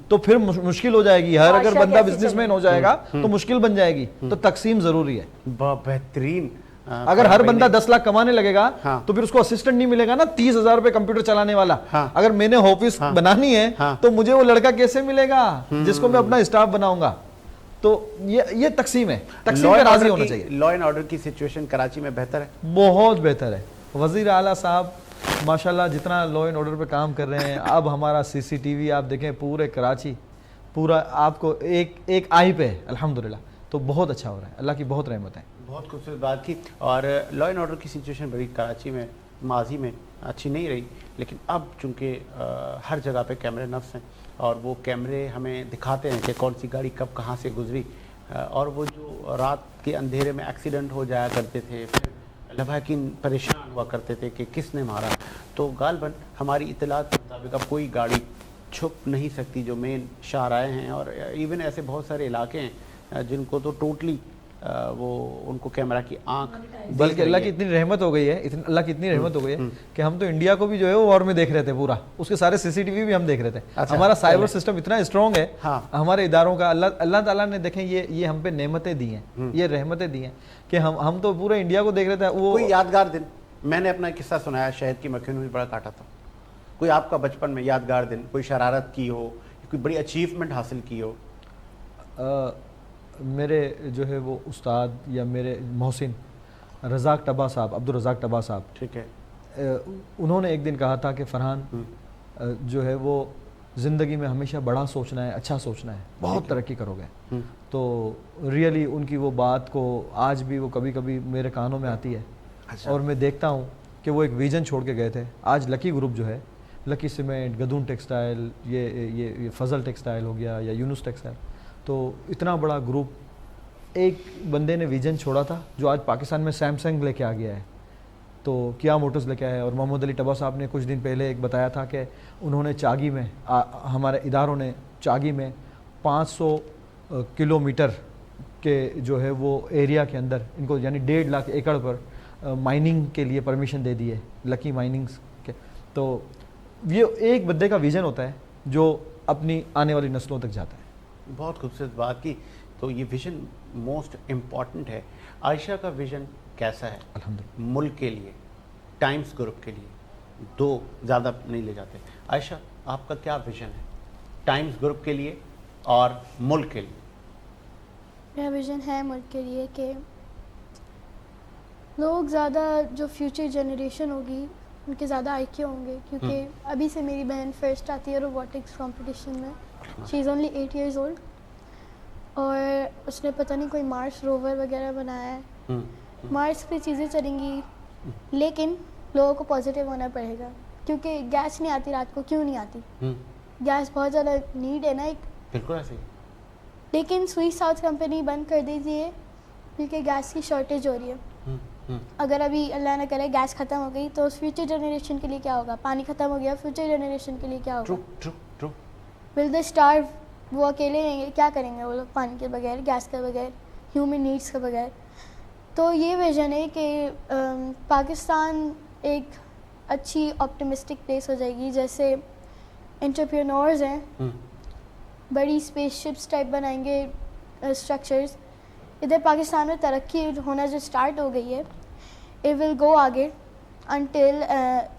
تو پھر مشکل ہو جائے گی. اگر بندہ بزنس مین ہو جائے گا تو مشکل بن جائے گی. تو تقسیم ضروری ہے. بہترین. اگر ہر بندہ 10 لاکھ کمانے لگے گا تو پھر اس کو اسسٹنٹ نہیں ملے گا نا 30,000 روپے کمپیوٹر چلانے والا. اگر میں نے آفس بنانی ہے تو مجھے وہ لڑکا کیسے ملے گا جس کو میں اپنا اسٹاف بناؤں گا. تو یہ تقسیم ہے, تقسیم پہ راضی ہونا چاہیے. لا اینڈ آرڈر کی سچویشن کراچی میں بہتر ہے, بہت بہتر ہے. وزیر اعلیٰ صاحب ماشاءاللہ جتنا لا اینڈ آرڈر پہ کام کر رہے ہیں, اب ہمارا CCTV آپ دیکھیں پورے کراچی پورا آپ کو ایک آئی پہ الحمدللہ. تو بہت اچھا ہو رہا ہے, اللہ کی بہت رحمت ہے. بہت خوبصورت بات کی. اور لا اینڈ آرڈر کی سچویشن بڑی کراچی میں ماضی میں اچھی نہیں رہی, لیکن اب چونکہ ہر جگہ پہ کیمرے نفس ہیں اور وہ کیمرے ہمیں دکھاتے ہیں کہ کون سی گاڑی کب کہاں سے گزری, اور وہ جو رات کے اندھیرے میں ایکسیڈنٹ ہو جایا کرتے تھے, پھر لواحقین پریشان ہوا کرتے تھے کہ کس نے مارا, تو غالباً ہماری اطلاعات کے مطابق اب کوئی گاڑی چھپ نہیں سکتی جو مین شاہراہیں ہیں. اور ایون ایسے بہت سارے علاقے ہیں جن کو تو ٹوٹلی وہ ان کو کیمرہ کی آنکھ, بلکہ اللہ کی اتنی رحمت ہو گئی ہے, اللہ کی اتنی رحمت ہو گئی ہے کہ ہم تو انڈیا کو بھی جو ہے وہ وار میں دیکھ رہے تھے پورا, اس کے سارے CCTV بھی ہم دیکھ رہے تھے. ہمارا سائبر سسٹم اتنا اسٹرانگ ہے ہمارے اداروں کا. اللہ تعالیٰ نے دیکھیں یہ ہم پہ نعمتیں دی ہیں, یہ رحمتیں دی ہیں کہ ہم تو پورے انڈیا کو دیکھ رہے تھے. وہ کوئی یادگار دن, میں نے اپنا قصہ سنایا, شہد کی مکھیوں نے بھی بڑا کاٹا تھا. کوئی آپ کا بچپن میں یادگار دن, کوئی شرارت کی ہو, کوئی بڑی اچیومنٹ حاصل کی ہو؟ میرے جو ہے وہ استاد یا میرے محسن رزاق ٹبا صاحب, عبدالرزاق ٹبا صاحب, ٹھیک ہے, انہوں نے ایک دن کہا تھا کہ فرحان جو ہے وہ زندگی میں ہمیشہ بڑا سوچنا ہے, اچھا سوچنا ہے, بہت ترقی کرو گے. تو ریئلی ان کی وہ بات کو آج بھی وہ کبھی کبھی میرے کانوں میں آتی ہے, اور میں دیکھتا ہوں کہ وہ ایک ویژن چھوڑ کے گئے تھے. آج لکی گروپ جو ہے, لکی سیمنٹ, گدون ٹیکسٹائل, یہ فضل ٹیکسٹائل ہو گیا یا یونس ٹیکسٹائل, تو اتنا بڑا گروپ ایک بندے نے ویژن چھوڑا تھا جو آج پاکستان میں سیمسنگ لے کے آ گیا ہے, تو کیا موٹرز لے کے آیا ہے. اور محمد علی ٹبا صاحب نے کچھ دن پہلے ایک بتایا تھا کہ انہوں نے چاگی میں, ہمارے اداروں نے چاگی میں 500 کلومیٹر کے جو ہے وہ ایریا کے اندر ان کو یعنی 1.5 لاکھ ایکڑ پر مائننگ کے لیے پرمیشن دے دی ہے, لکی مائننگز کے. تو یہ ایک بندے کا ویژن ہوتا ہے جو اپنی آنے والی نسلوں تک جاتا ہے. بہت خوبصورت بات کی. تو یہ ویژن موسٹ امپورٹنٹ ہے. عائشہ کا ویژن کیسا ہے الحمدللہ ملک کے لیے, ٹائمز گروپ کے لیے؟ 2 زیادہ نہیں لے جاتے. عائشہ آپ کا کیا ویژن ہے ٹائمز گروپ کے لیے اور ملک کے لیے؟ میرا ویژن ہے ملک کے لیے کہ لوگ زیادہ جو فیوچر جنریشن ہوگی ان کے زیادہ IQ ہوں گے, کیونکہ ابھی سے میری بہن فرسٹ آتی ہے روبوٹکس کمپٹیشن میں. شی از اونلی 8 years old, اور اس نے پتہ نہیں کوئی مارس روور وغیرہ بنایا ہے. مارس پہ چیزیں چلیں گی, لیکن لوگوں کو پازیٹیو ہونا پڑے گا, کیونکہ گیس نہیں آتی رات کو. کیوں نہیں آتی؟ گیس بہت زیادہ نیڈ ہے نا ایک. بالکل ایسے ہی. لیکن سوئس ساؤتھ کمپنی بند کر دیجیے ہے کیونکہ گیس کی شارٹیج ہو رہی ہے. اگر ابھی اللہ نہ کرے گیس ختم ہو گئی تو فیوچر جنریشن کے لیے کیا ہوگا؟ پانی ختم ہو گیا, فیوچر جنریشن کے لیے کیا ہوگا؟ ول دے اسٹارو. وہ اکیلے رہیں گے, کیا کریں گے وہ لوگ پانی کے بغیر, گیس کے بغیر, ہیومن نیڈس کے بغیر. تو یہ ویژن ہے کہ پاکستان ایک اچھی آپٹیمسٹک پلیس ہو جائے گی. جیسے انٹرپرینورز ہیں, بڑی اسپیس شپس ٹائپ بنائیں گے اسٹرکچرز. ادھر پاکستان میں ترقی ہونا جو اسٹارٹ ہو گئی ہے, اٹ ول گو آگے انٹل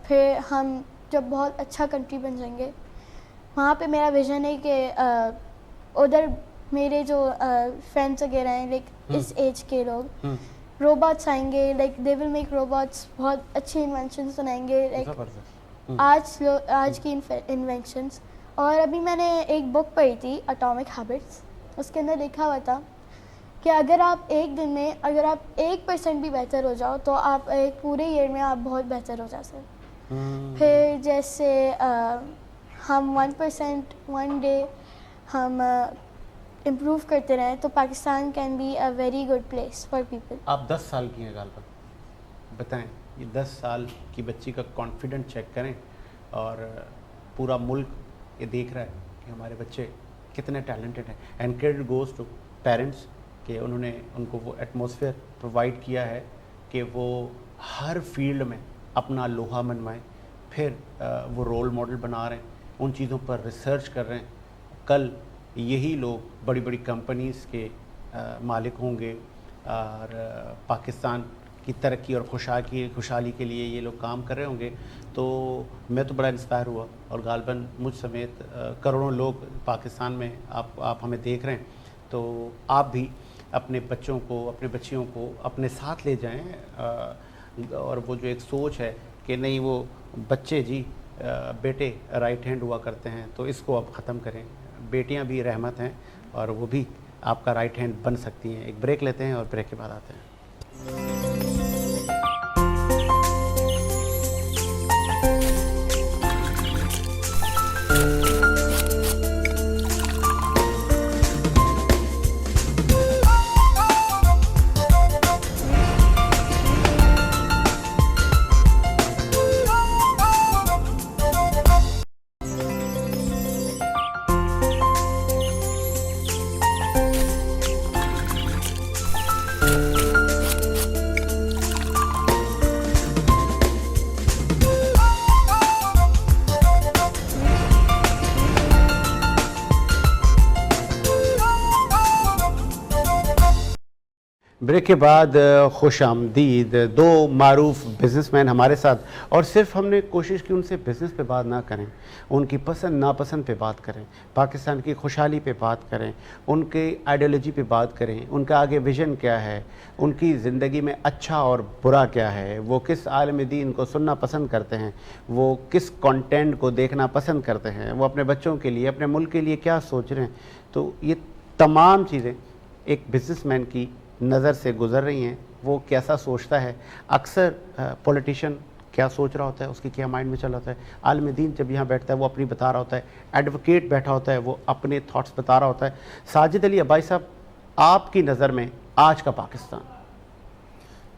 پھر ہم جب بہت اچھا کنٹری بن جائیں گے. وہاں پہ میرا ویژن ہے کہ ادھر میرے جو فرینڈس وغیرہ ہیں لائک اس ایج کے لوگ, روبوٹس آئیں گے, like they will make robots, بہت اچھے انوینشنس بنائیں گے لائک آج کی انوینشنس. اور ابھی میں نے ایک بک پڑھی تھی اٹامک ہیبٹس, اس کے اندر لکھا ہوا تھا کہ اگر آپ ایک دن میں اگر آپ 1% بھی بہتر ہو جاؤ تو آپ ایک پورے ایئر میں آپ بہت بہتر ہو جا سکتے. پھر جیسے ہم 1% ون ڈے ہم امپروو کرتے رہیں تو Pakistan can be a very good place for people. آپ 10 سال کی ہیں غالباً, بتائیں یہ 10 سال کی بچی کا کانفیڈنٹ چیک کریں, اور پورا ملک یہ دیکھ رہا ہے کہ ہمارے بچے کتنے ٹیلنٹڈ ہیں. And credit goes to parents کہ انہوں نے ان کو وہ ایٹماسفیئر پرووائڈ کیا ہے کہ وہ ہر فیلڈ میں اپنا لوہا منوائیں, پھر وہ رول ماڈل بنا رہے ہیں, ان چیزوں پر ریسرچ کر رہے ہیں. کل یہی لوگ بڑی بڑی کمپنیز کے مالک ہوں گے, اور پاکستان کی ترقی اور خوشحالی کے لیے یہ لوگ کام کر رہے ہوں گے. تو میں تو بڑا انسپائر ہوا, اور غالباً مجھ سمیت کروڑوں لوگ پاکستان میں آپ ہمیں دیکھ رہے ہیں. تو آپ بھی اپنے بچوں کو, اپنے بچیوں کو اپنے ساتھ لے جائیں, اور وہ جو ایک سوچ ہے کہ نہیں وہ بچے جی بیٹے رائٹ ہینڈ ہوا کرتے ہیں, تو اس کو اب ختم کریں. بیٹیاں بھی رحمت ہیں اور وہ بھی آپ کا رائٹ ہینڈ بن سکتی ہیں. ایک بریک لیتے ہیں اور بریک کے بعد آتے ہیں. بریک کے بعد خوش آمدید. دو معروف بزنس مین ہمارے ساتھ, اور صرف ہم نے کوشش کی ان سے بزنس پہ بات نہ کریں, ان کی پسند ناپسند پہ بات کریں, پاکستان کی خوشحالی پہ بات کریں, ان کے آئیڈیالوجی پہ بات کریں, ان کا آگے ویژن کیا ہے, ان کی زندگی میں اچھا اور برا کیا ہے, وہ کس عالم دین کو سننا پسند کرتے ہیں, وہ کس کانٹینٹ کو دیکھنا پسند کرتے ہیں, وہ اپنے بچوں کے لیے, اپنے ملک کے لیے کیا سوچ رہے ہیں. تو یہ تمام چیزیں ایک بزنس مین کی نظر سے گزر رہی ہیں. وہ کیسا سوچتا ہے, اکثر پولیٹیشین کیا سوچ رہا ہوتا ہے, اس کی کیا مائنڈ میں چل رہا ہوتا ہے. عالم دین جب یہاں بیٹھتا ہے وہ اپنی بتا رہا ہوتا ہے, ایڈوکیٹ بیٹھا ہوتا ہے وہ اپنے تھاٹس بتا رہا ہوتا ہے. ساجد علی عبائی صاحب, آپ کی نظر میں آج کا پاکستان؟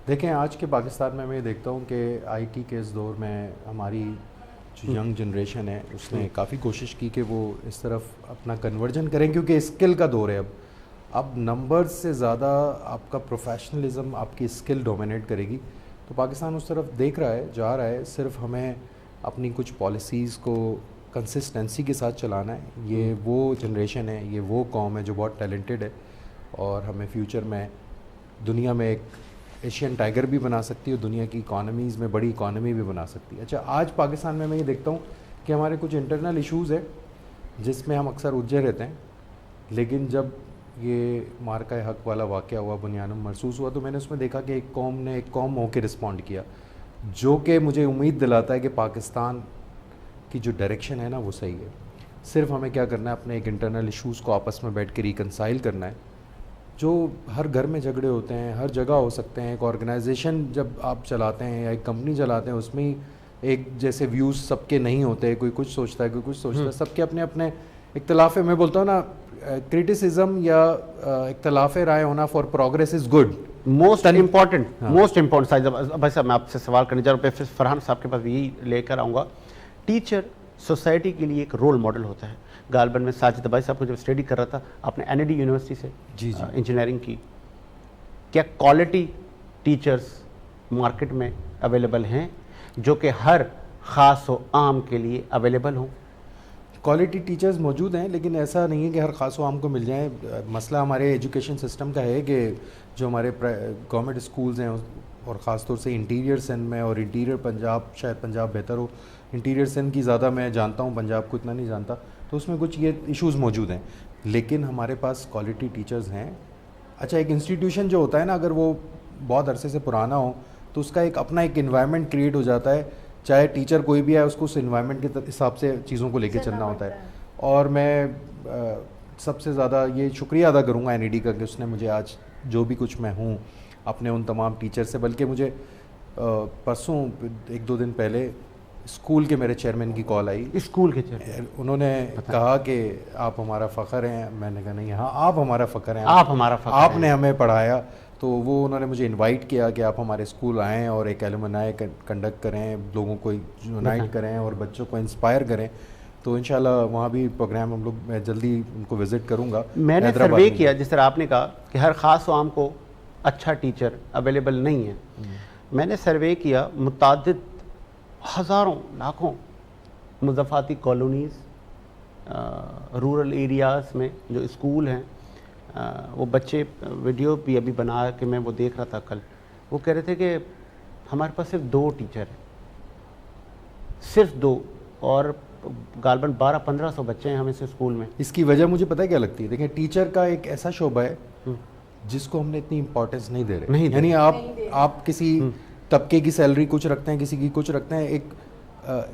دیکھیں آج کے پاکستان میں دیکھتا ہوں کہ آئی ٹی کے اس دور میں ہماری جو ینگ جنریشن ہے اس نے کافی کوشش کی کہ وہ اس طرف اپنا کنورژن کریں, کیونکہ اسکل کا دور ہے. اب نمبرز سے زیادہ آپ کا پروفیشنلزم, آپ کی اسکل ڈومینیٹ کرے گی. تو پاکستان اس طرف دیکھ رہا ہے, جا رہا ہے. صرف ہمیں اپنی کچھ پالیسیز کو کنسسٹنسی کے ساتھ چلانا ہے. یہ وہ جنریشن ہے, یہ وہ قوم ہے جو بہت ٹیلنٹڈ ہے, اور ہمیں فیوچر میں دنیا میں ایک ایشین ٹائیگر بھی بنا سکتی ہے, اور دنیا کی اکانومیز میں بڑی اکانومی بھی بنا سکتی ہے. اچھا, آج پاکستان میں یہ دیکھتا ہوں کہ ہمارے کچھ انٹرنل ایشوز ہیں جس میں ہم اکثر الجھے رہتے ہیں, لیکن جب یہ مارکہ حق والا واقعہ ہوا, بنیانم محسوس ہوا, تو میں نے اس میں دیکھا کہ ایک قوم نے ایک قوم ہو کے رسپونڈ کیا, جو کہ مجھے امید دلاتا ہے کہ پاکستان کی جو ڈائریکشن ہے نا وہ صحیح ہے. صرف ہمیں کیا کرنا ہے, اپنے ایک انٹرنل ایشوز کو آپس میں بیٹھ کے ریکنسائل کرنا ہے. جو ہر گھر میں جھگڑے ہوتے ہیں, ہر جگہ ہو سکتے ہیں. ایک آرگنائزیشن جب آپ چلاتے ہیں یا ایک کمپنی چلاتے ہیں, اس میں ایک جیسے ویوز سب کے نہیں ہوتے, کوئی کچھ سوچتا ہے, کوئی کچھ سوچتا ہے, سب کے اپنے اپنے اختلاف ہے. میں بولتا ہوں نا, کرٹیسزم یا اختلاف رائے ہونا for progress is good. Most important Sajid بھائی صاحب, میں آپ سے سوال کرنے جا رہا ہوں, پھر فرحان صاحب کے پاس یہی لے کر آؤں گا. ٹیچر سوسائٹی کے لیے ایک رول ماڈل ہوتا ہے. غالباً میں ساجد بھائی صاحب کو جب اسٹڈی کر رہا تھا, آپ نے این ای ڈی یونیورسٹی سے انجینئرنگ کی, کیا کوالٹی ٹیچرز مارکیٹ میں اویلیبل ہیں جو کہ ہر خاص و عام کے لیے اویلیبل ہوں؟ کوالٹی ٹیچرز موجود ہیں, لیکن ایسا نہیں ہے کہ ہر خاص و عام کو مل جائیں. مسئلہ ہمارے ایجوکیشن سسٹم کا ہے کہ جو ہمارے گورنمنٹ اسکولز ہیں, اور خاص طور سے انٹیریئر سندھ میں اور انٹیریئر پنجاب, شاید پنجاب بہتر ہو, انٹیریئر سندھ کی زیادہ میں جانتا ہوں, پنجاب کو اتنا نہیں جانتا, تو اس میں کچھ یہ ایشوز موجود ہیں. لیکن ہمارے پاس کوالٹی ٹیچرز ہیں. اچھا, ایک انسٹیٹیوشن جو ہوتا ہے نا, اگر وہ بہت عرصے سے پرانا ہو تو اس کا ایک اپنا ایک انوائرمنٹ کریٹ ہو جاتا ہے, چاہے ٹیچر کوئی بھی ہے, اس کو اس انوائرمنٹ کے حساب سے چیزوں کو لے کے چلنا ہوتا ہے. اور میں سب سے زیادہ یہ شکریہ ادا کروں گا NED کا کہ اس نے مجھے آج جو بھی کچھ میں ہوں اپنے ان تمام ٹیچر سے, بلکہ مجھے پرسوں 1-2 دن پہلے اسکول کے میرے چیئرمین کی کال آئی. اسکول کے چیئرمین, انہوں نے کہا کہ آپ ہمارا فخر ہیں. میں نے کہا نہیں, ہاں آپ ہمارا فخر ہیں, آپ ہمارا فخر, آپ نے ہمیں پڑھایا. تو وہ انہوں نے مجھے انوائٹ کیا کہ آپ ہمارے اسکول آئیں اور ایک ایلومنائی کنڈکٹ کریں, لوگوں کو یونائٹ کریں اور بچوں کو انسپائر کریں. تو انشاءاللہ وہاں بھی پروگرام ہم لوگ, میں جلدی ان کو وزٹ کروں گا. میں نے سروے کیا, جس طرح آپ نے کہا کہ ہر خاص و عام کو اچھا ٹیچر اویلیبل نہیں ہے. میں نے سروے کیا, متعدد ہزاروں لاکھوں مضافاتی کالونیز, رورل ایریاز میں جو اسکول ہیں, وہ بچے ویڈیو بھی ابھی بنا کے میں وہ دیکھ رہا تھا کل, وہ کہہ رہے تھے کہ ہمارے پاس صرف 2 ٹیچر ہیں, صرف 2, اور غالباً 1200-1500 بچے ہیں ہمیں سے اسکول میں. اس کی وجہ مجھے پتہ ہے کیا لگتی ہے؟ دیکھیں, ٹیچر کا ایک ایسا شعبہ ہے جس کو ہم نے اتنی امپورٹنس نہیں دے رہے. یعنی آپ کسی طبقے کی سیلری کچھ رکھتے ہیں, کسی کی کچھ رکھتے ہیں, ایک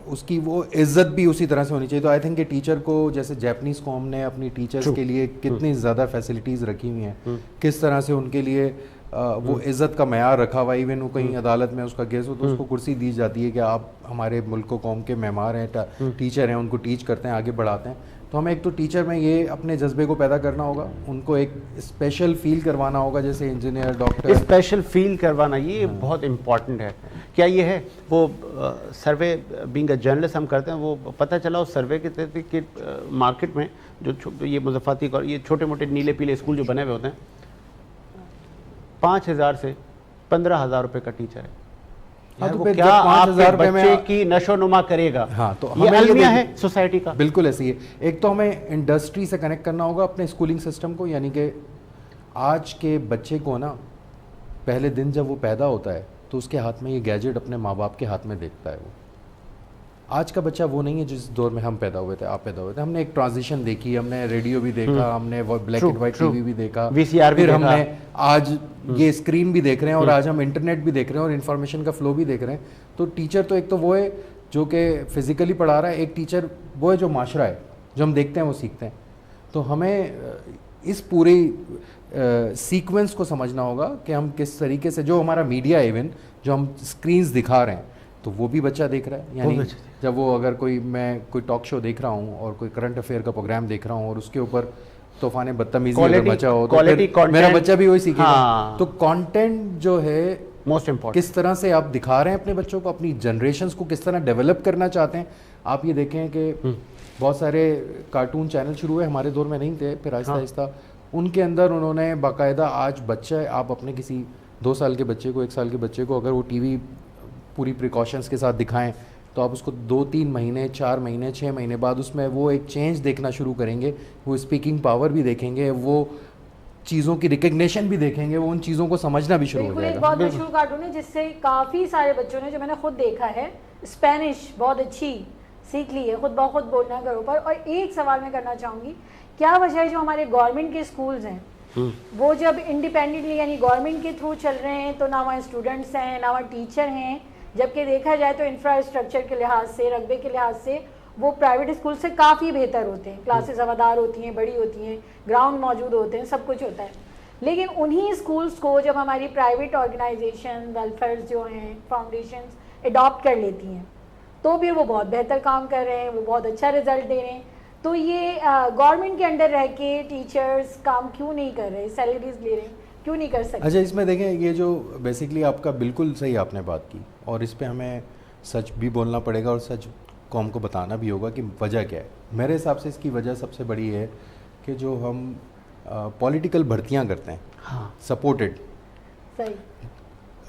اس کی وہ عزت بھی اسی طرح سے ہونی چاہیے. تو آئی تھنک کہ ٹیچر کو, جیسے جیپنیز قوم نے اپنی ٹیچرز کے لیے کتنی زیادہ فیسلٹیز رکھی ہوئی ہیں, کس طرح سے ان کے لیے وہ عزت کا معیار رکھا ہوا. ایون وہ کہیں عدالت میں اس کا کیس ہو تو اس کو کرسی دی جاتی ہے کہ آپ ہمارے ملک و قوم کے معمار ہیں, ٹیچر ہیں, ان کو ٹیچ کرتے ہیں, آگے بڑھاتے ہیں. تو ہمیں ایک تو ٹیچر میں یہ اپنے جذبے کو پیدا کرنا ہوگا, ان کو ایک اسپیشل فیل کروانا ہوگا, جیسے انجینئر, ڈاکٹر, اسپیشل فیل کروانا, یہ بہت امپورٹنٹ ہے. کیا یہ ہے وہ سروے بینگ اے جرنلسٹ ہم کرتے ہیں, وہ پتہ چلا اس سروے کے تحت کہ مارکیٹ میں جو یہ مضافاتی, یہ چھوٹے موٹے نیلے پیلے اسکول جو بنے ہوئے ہوتے ہیں, 5000 سے 15000 روپے کا ٹیچر ہے. تو کیا آپ کے بچے کی نشو نما کرے گا؟ ہاں, تو یہ المیہ ہے سوسائٹی کا. بالکل ایسے ہی ہے. ایک تو ہمیں انڈسٹری سے کنیکٹ کرنا ہوگا اپنے اسکولنگ سسٹم کو. یعنی کہ آج کے بچے کو نا, پہلے دن جب وہ پیدا ہوتا ہے تو اس کے ہاتھ میں یہ گیجٹ اپنے ماں باپ کے ہاتھ میں دیکھتا ہے. وہ آج کا بچہ وہ نہیں ہے جس دور میں ہم پیدا ہوئے تھے, آپ پیدا ہوئے تھے. ہم نے ایک ٹرانزیشن دیکھی, ہم نے ریڈیو بھی دیکھا, ہم نے black and white T V بھی دیکھا, VCR بھی پھر ہم نے آج یہ اسکرین بھی دیکھ رہے ہیں, اور آج ہم انٹرنیٹ بھی دیکھ رہے ہیں, اور انفارمیشن کا فلو بھی دیکھ رہے ہیں. تو ٹیچر تو ایک تو وہ ہے جو کہ فزیکلی پڑھا رہا ہے, ایک ٹیچر وہ ہے جو معاشرہ ہے, جو ہم دیکھتے ہیں وہ سیکھتے ہیں. تو ہمیں اس پوری سیکوینس کو سمجھنا ہوگا کہ ہم کس طریقے سے, جو ہمارا میڈیا ایون جو ہم اسکرینز دکھا رہے ہیں, تو وہ بھی بچہ دیکھ رہا ہے. یعنی جب وہ اگر میں کوئی ٹاک شو دیکھ رہا ہوں اور کوئی کرنٹ افیئر کا پروگرام دیکھ رہا ہوں اور اس کے اوپر طوفان بدتمیزی اگر بچہ ہو تو میرا بچہ بھی وہی سیکھے گا. تو کانٹینٹ جو ہے موسٹ امپورٹنٹ, کس طرح سے آپ دکھا رہے ہیں اپنے بچوں کو, اپنی جنریشنز کو کس طرح ڈیولپ کرنا چاہتے ہیں. آپ یہ دیکھیں کہ بہت سارے کارٹون چینل شروع ہوئے, ہمارے دور میں نہیں تھے, پھر آہستہ آہستہ ان کے اندر انہوں نے باقاعدہ, آج بچہ, آپ اپنے کسی 2 سال کے بچے کو, 1 سال کے بچے کو اگر وہ ٹی وی پوری پریکاشنز کے ساتھ دکھائیں تو آپ اس کو 2-3 مہینے, 4 مہینے, 6 مہینے بعد اس میں وہ ایک چینج دیکھنا شروع کریں گے. وہ اسپیکنگ پاور بھی دیکھیں گے, وہ چیزوں کی ریکگنیشن بھی دیکھیں گے, وہ ان چیزوں کو سمجھنا بھی شروع ہو جائے گا. ایک بہت مشہور کارٹون ہے جس سے کافی سارے بچوں نے, جو میں نے خود دیکھا ہے, اسپینش بہت اچھی سیکھ لی ہے, خود بخود بولنا گھروں پر. اور ایک سوال میں کرنا چاہوں گی, کیا وجہ ہے جو ہمارے گورنمنٹ کے اسکولز ہیں وہ جب انڈیپینڈنٹلی یعنی گورنمنٹ کے تھرو چل رہے ہیں, تو نہ وہاں اسٹوڈنٹس ہیں نہ وہاں ٹیچر ہیں, جبکہ دیکھا جائے تو انفراسٹرکچر کے لحاظ سے, رقبے کے لحاظ سے وہ پرائیویٹ اسکول سے کافی بہتر ہوتے ہیں. کلاسز ہوادار ہوتی ہیں, بڑی ہوتی ہیں, گراؤنڈ موجود ہوتے ہیں, سب کچھ ہوتا ہے. لیکن انہی اسکولس کو جب ہماری پرائیویٹ آرگنائزیشن, ویلفیئر جو ہیں, فاؤنڈیشنز اڈاپٹ کر لیتی ہیں, تو بھی وہ بہت بہتر کام کر رہے ہیں, وہ بہت اچھا رزلٹ دے رہے ہیں. تو یہ گورنمنٹ کے انڈر رہ کے ٹیچرز کام کیوں نہیں کر رہے, سیلریز لے رہے ہیں, کیوں نہیں کر سکتے؟ اچھا, اس میں دیکھیں, یہ جو بیسکلی آپ کا بالکل صحیح آپ نے بات کی, اور اس پہ ہمیں سچ بھی بولنا پڑے گا اور سچ قوم کو بتانا بھی ہوگا کہ وجہ کیا ہے. میرے حساب سے اس کی وجہ سب سے بڑی ہے کہ جو ہم پولیٹیکل بھرتیاں کرتے ہیں, سپورٹڈ. صحیح.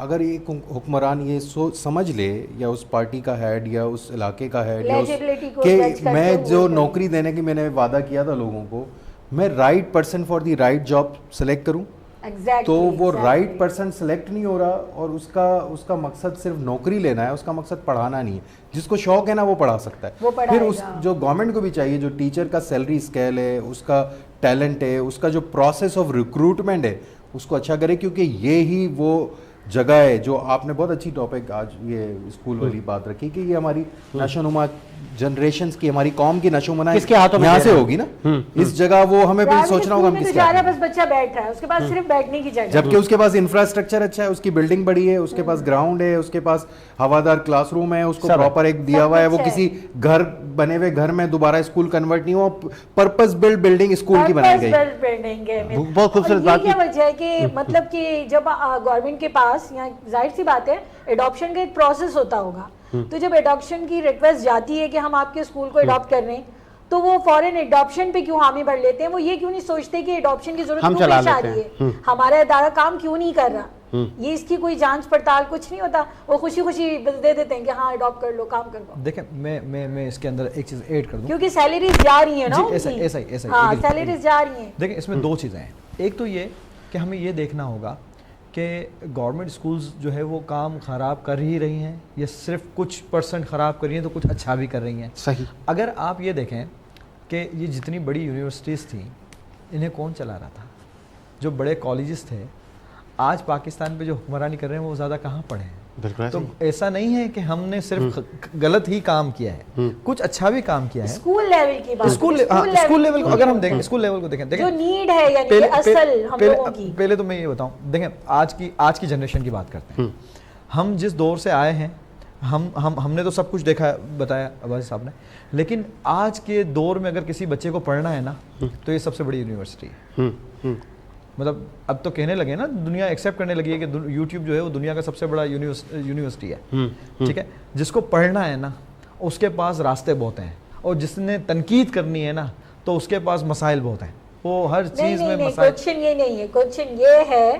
اگر ایک حکمران یہ سمجھ لے, یا اس پارٹی کا ہیڈ یا اس علاقے کا ہیڈ, کہ میں جو نوکری دینے کی میں نے وعدہ کیا تھا لوگوں کو, میں right person for the right job select کروں, تو وہ رائٹ پرسن سلیکٹ نہیں ہو رہا, اور اس کا مقصد صرف نوکری لینا ہے, اس کا مقصد پڑھانا نہیں ہے. جس کو شوق ہے نا وہ پڑھا سکتا ہے. پھر اس جو گورنمنٹ کو بھی چاہیے, جو ٹیچر کا سیلری اسکیل ہے, اس کا ٹیلنٹ ہے, اس کا جو پروسیس آف ریکروٹمنٹ ہے, اس کو اچھا کرے, کیونکہ یہی وہ جگہ ہے جو آپ نے بہت اچھی ٹاپک آج یہ اسکول والی بات رکھی, کہ یہ ہماری نشو نما جنریشنز کی, ہماری قوم کی نشو نما یہاں سے ہوگی نا. اس جگہ وہ ہمیں بھی سوچنا ہوگا ہم کس جا رہا ہے, بس بچہ بیٹھ رہا ہے, اس کے پاس صرف بیٹھنے کی جگہ, جبکہ اس کے پاس انفراسٹرکچر اچھا ہے, اس کی بلڈنگ بڑی ہے, اس کے پاس گراؤنڈ ہے, اس کے پاس ہوادار کلاس روم ہے, اس کو پراپر ایک دیا ہوا ہے, وہ کسی گھر بنے ہوئے گھر میں دوبارہ اسکول کنورٹ نہیں ہو, پرپز بلڈ بلڈنگ اسکول کی بنائی گئی. بہت خوبصورت بات. یہ وجہ ہے کہ مطلب کہ جب گورنمنٹ کے پاس, یہاں ظاہر سی بات ہے ایڈاپشن کا ایک پروسیس ہوتا ہوگا, تو جب ایڈاپشن کی ریکویسٹ جاتی ہے کہ ہم آپ کے اسکول کو ایڈاپٹ کر رہے ہیں, تو وہ فوراً ایڈاپشن پہ کیوں حامی بھر لیتے ہیں. وہ یہ کیوں نہیں سوچتے کہ ایڈاپشن کی ضرورت کیوں پیش آ رہی ہے, ہمارا ادارہ کام کیوں نہیں کر رہا, یہ اس کی کوئی جانچ پڑتال کچھ نہیں ہوتا, وہ خوشی خوشی دے دیتے ہیں کہ ہاں ایڈاپٹ کر لو, کام کر لو. دیکھیں میں اس کے اندر ایک چیز ایڈ کر دوں, کیونکہ سیلریز جا رہی ہیں نا, ایسا ہاں سیلریز جا رہی ہیں. دیکھیں اس میں دو چیزیں ہیں. ایک تو یہ کہ ہمیں یہ دیکھنا ہوگا کہ گورنمنٹ اسکولز جو ہے وہ کام خراب کر ہی رہی ہیں, یا صرف کچھ پرسنٹ خراب کر رہی ہیں تو کچھ اچھا بھی کر رہی ہیں. صحیح. اگر آپ یہ دیکھیں کہ یہ جتنی بڑی یونیورسٹیز تھیں, انہیں کون چلا رہا تھا؟ جو بڑے کالجز تھے, آج پاکستان پہ جو حکمرانی کر رہے ہیں وہ زیادہ کہاں پڑھے ہیں. تو ایسا نہیں ہے کہ ہم نے صرف غلط ہی کام کیا ہے, کچھ اچھا بھی کام کیا ہے. اسکول لیول کی بات, اسکول لیول کو اگر ہم دیکھیں, اسکول لیول کو دیکھیں, جو نیڈ ہے یعنی اصل ہم لوگوں کی. پہلے تو میں یہ بتاؤں, دیکھیں آج کی جنریشن کی بات کرتے ہیں. ہم جس دور سے آئے ہیں, ہم نے تو سب کچھ دیکھا, بتایا عباسی صاحب نے, لیکن آج کے دور میں اگر کسی بچے کو پڑھنا ہے نا, تو یہ سب سے بڑی یونیورسٹی ہے. مطلب اب تو کہنے لگے نا, دنیا ایکسیپٹ کرنے لگی ہے کہ یوٹیوب جو ہے وہ دنیا کا سب سے بڑا یونیورسٹی ہے. ٹھیک ہے, جس کو پڑھنا ہے نا اس کے پاس راستے بہت ہیں, اور جس نے تنقید کرنی ہے نا تو اس کے پاس مسائل بہت ہیں. وہ ہر چیز میں مسائل. کوشچن یہ نہیں ہے, کوشچن یہ ہے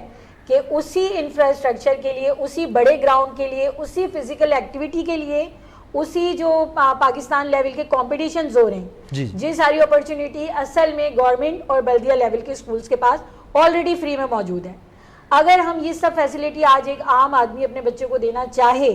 کہ اسی انفراسٹرکچر کے لیے, اسی بڑے گراؤنڈ کے لیے, اسی فزیکل ایکٹیویٹی کے لیے, اسی جو پاکستان لیول کے کمپٹیشنز ہو رہے ہیں, جی ساری اپرچونٹی اصل میں گورنمنٹ اور بلدیہ لیول کے اسکولز کے پاس آلریڈی فری میں موجود ہے. اگر ہم یہ سب فیسلٹی آج ایک عام آدمی اپنے بچے کو دینا چاہے,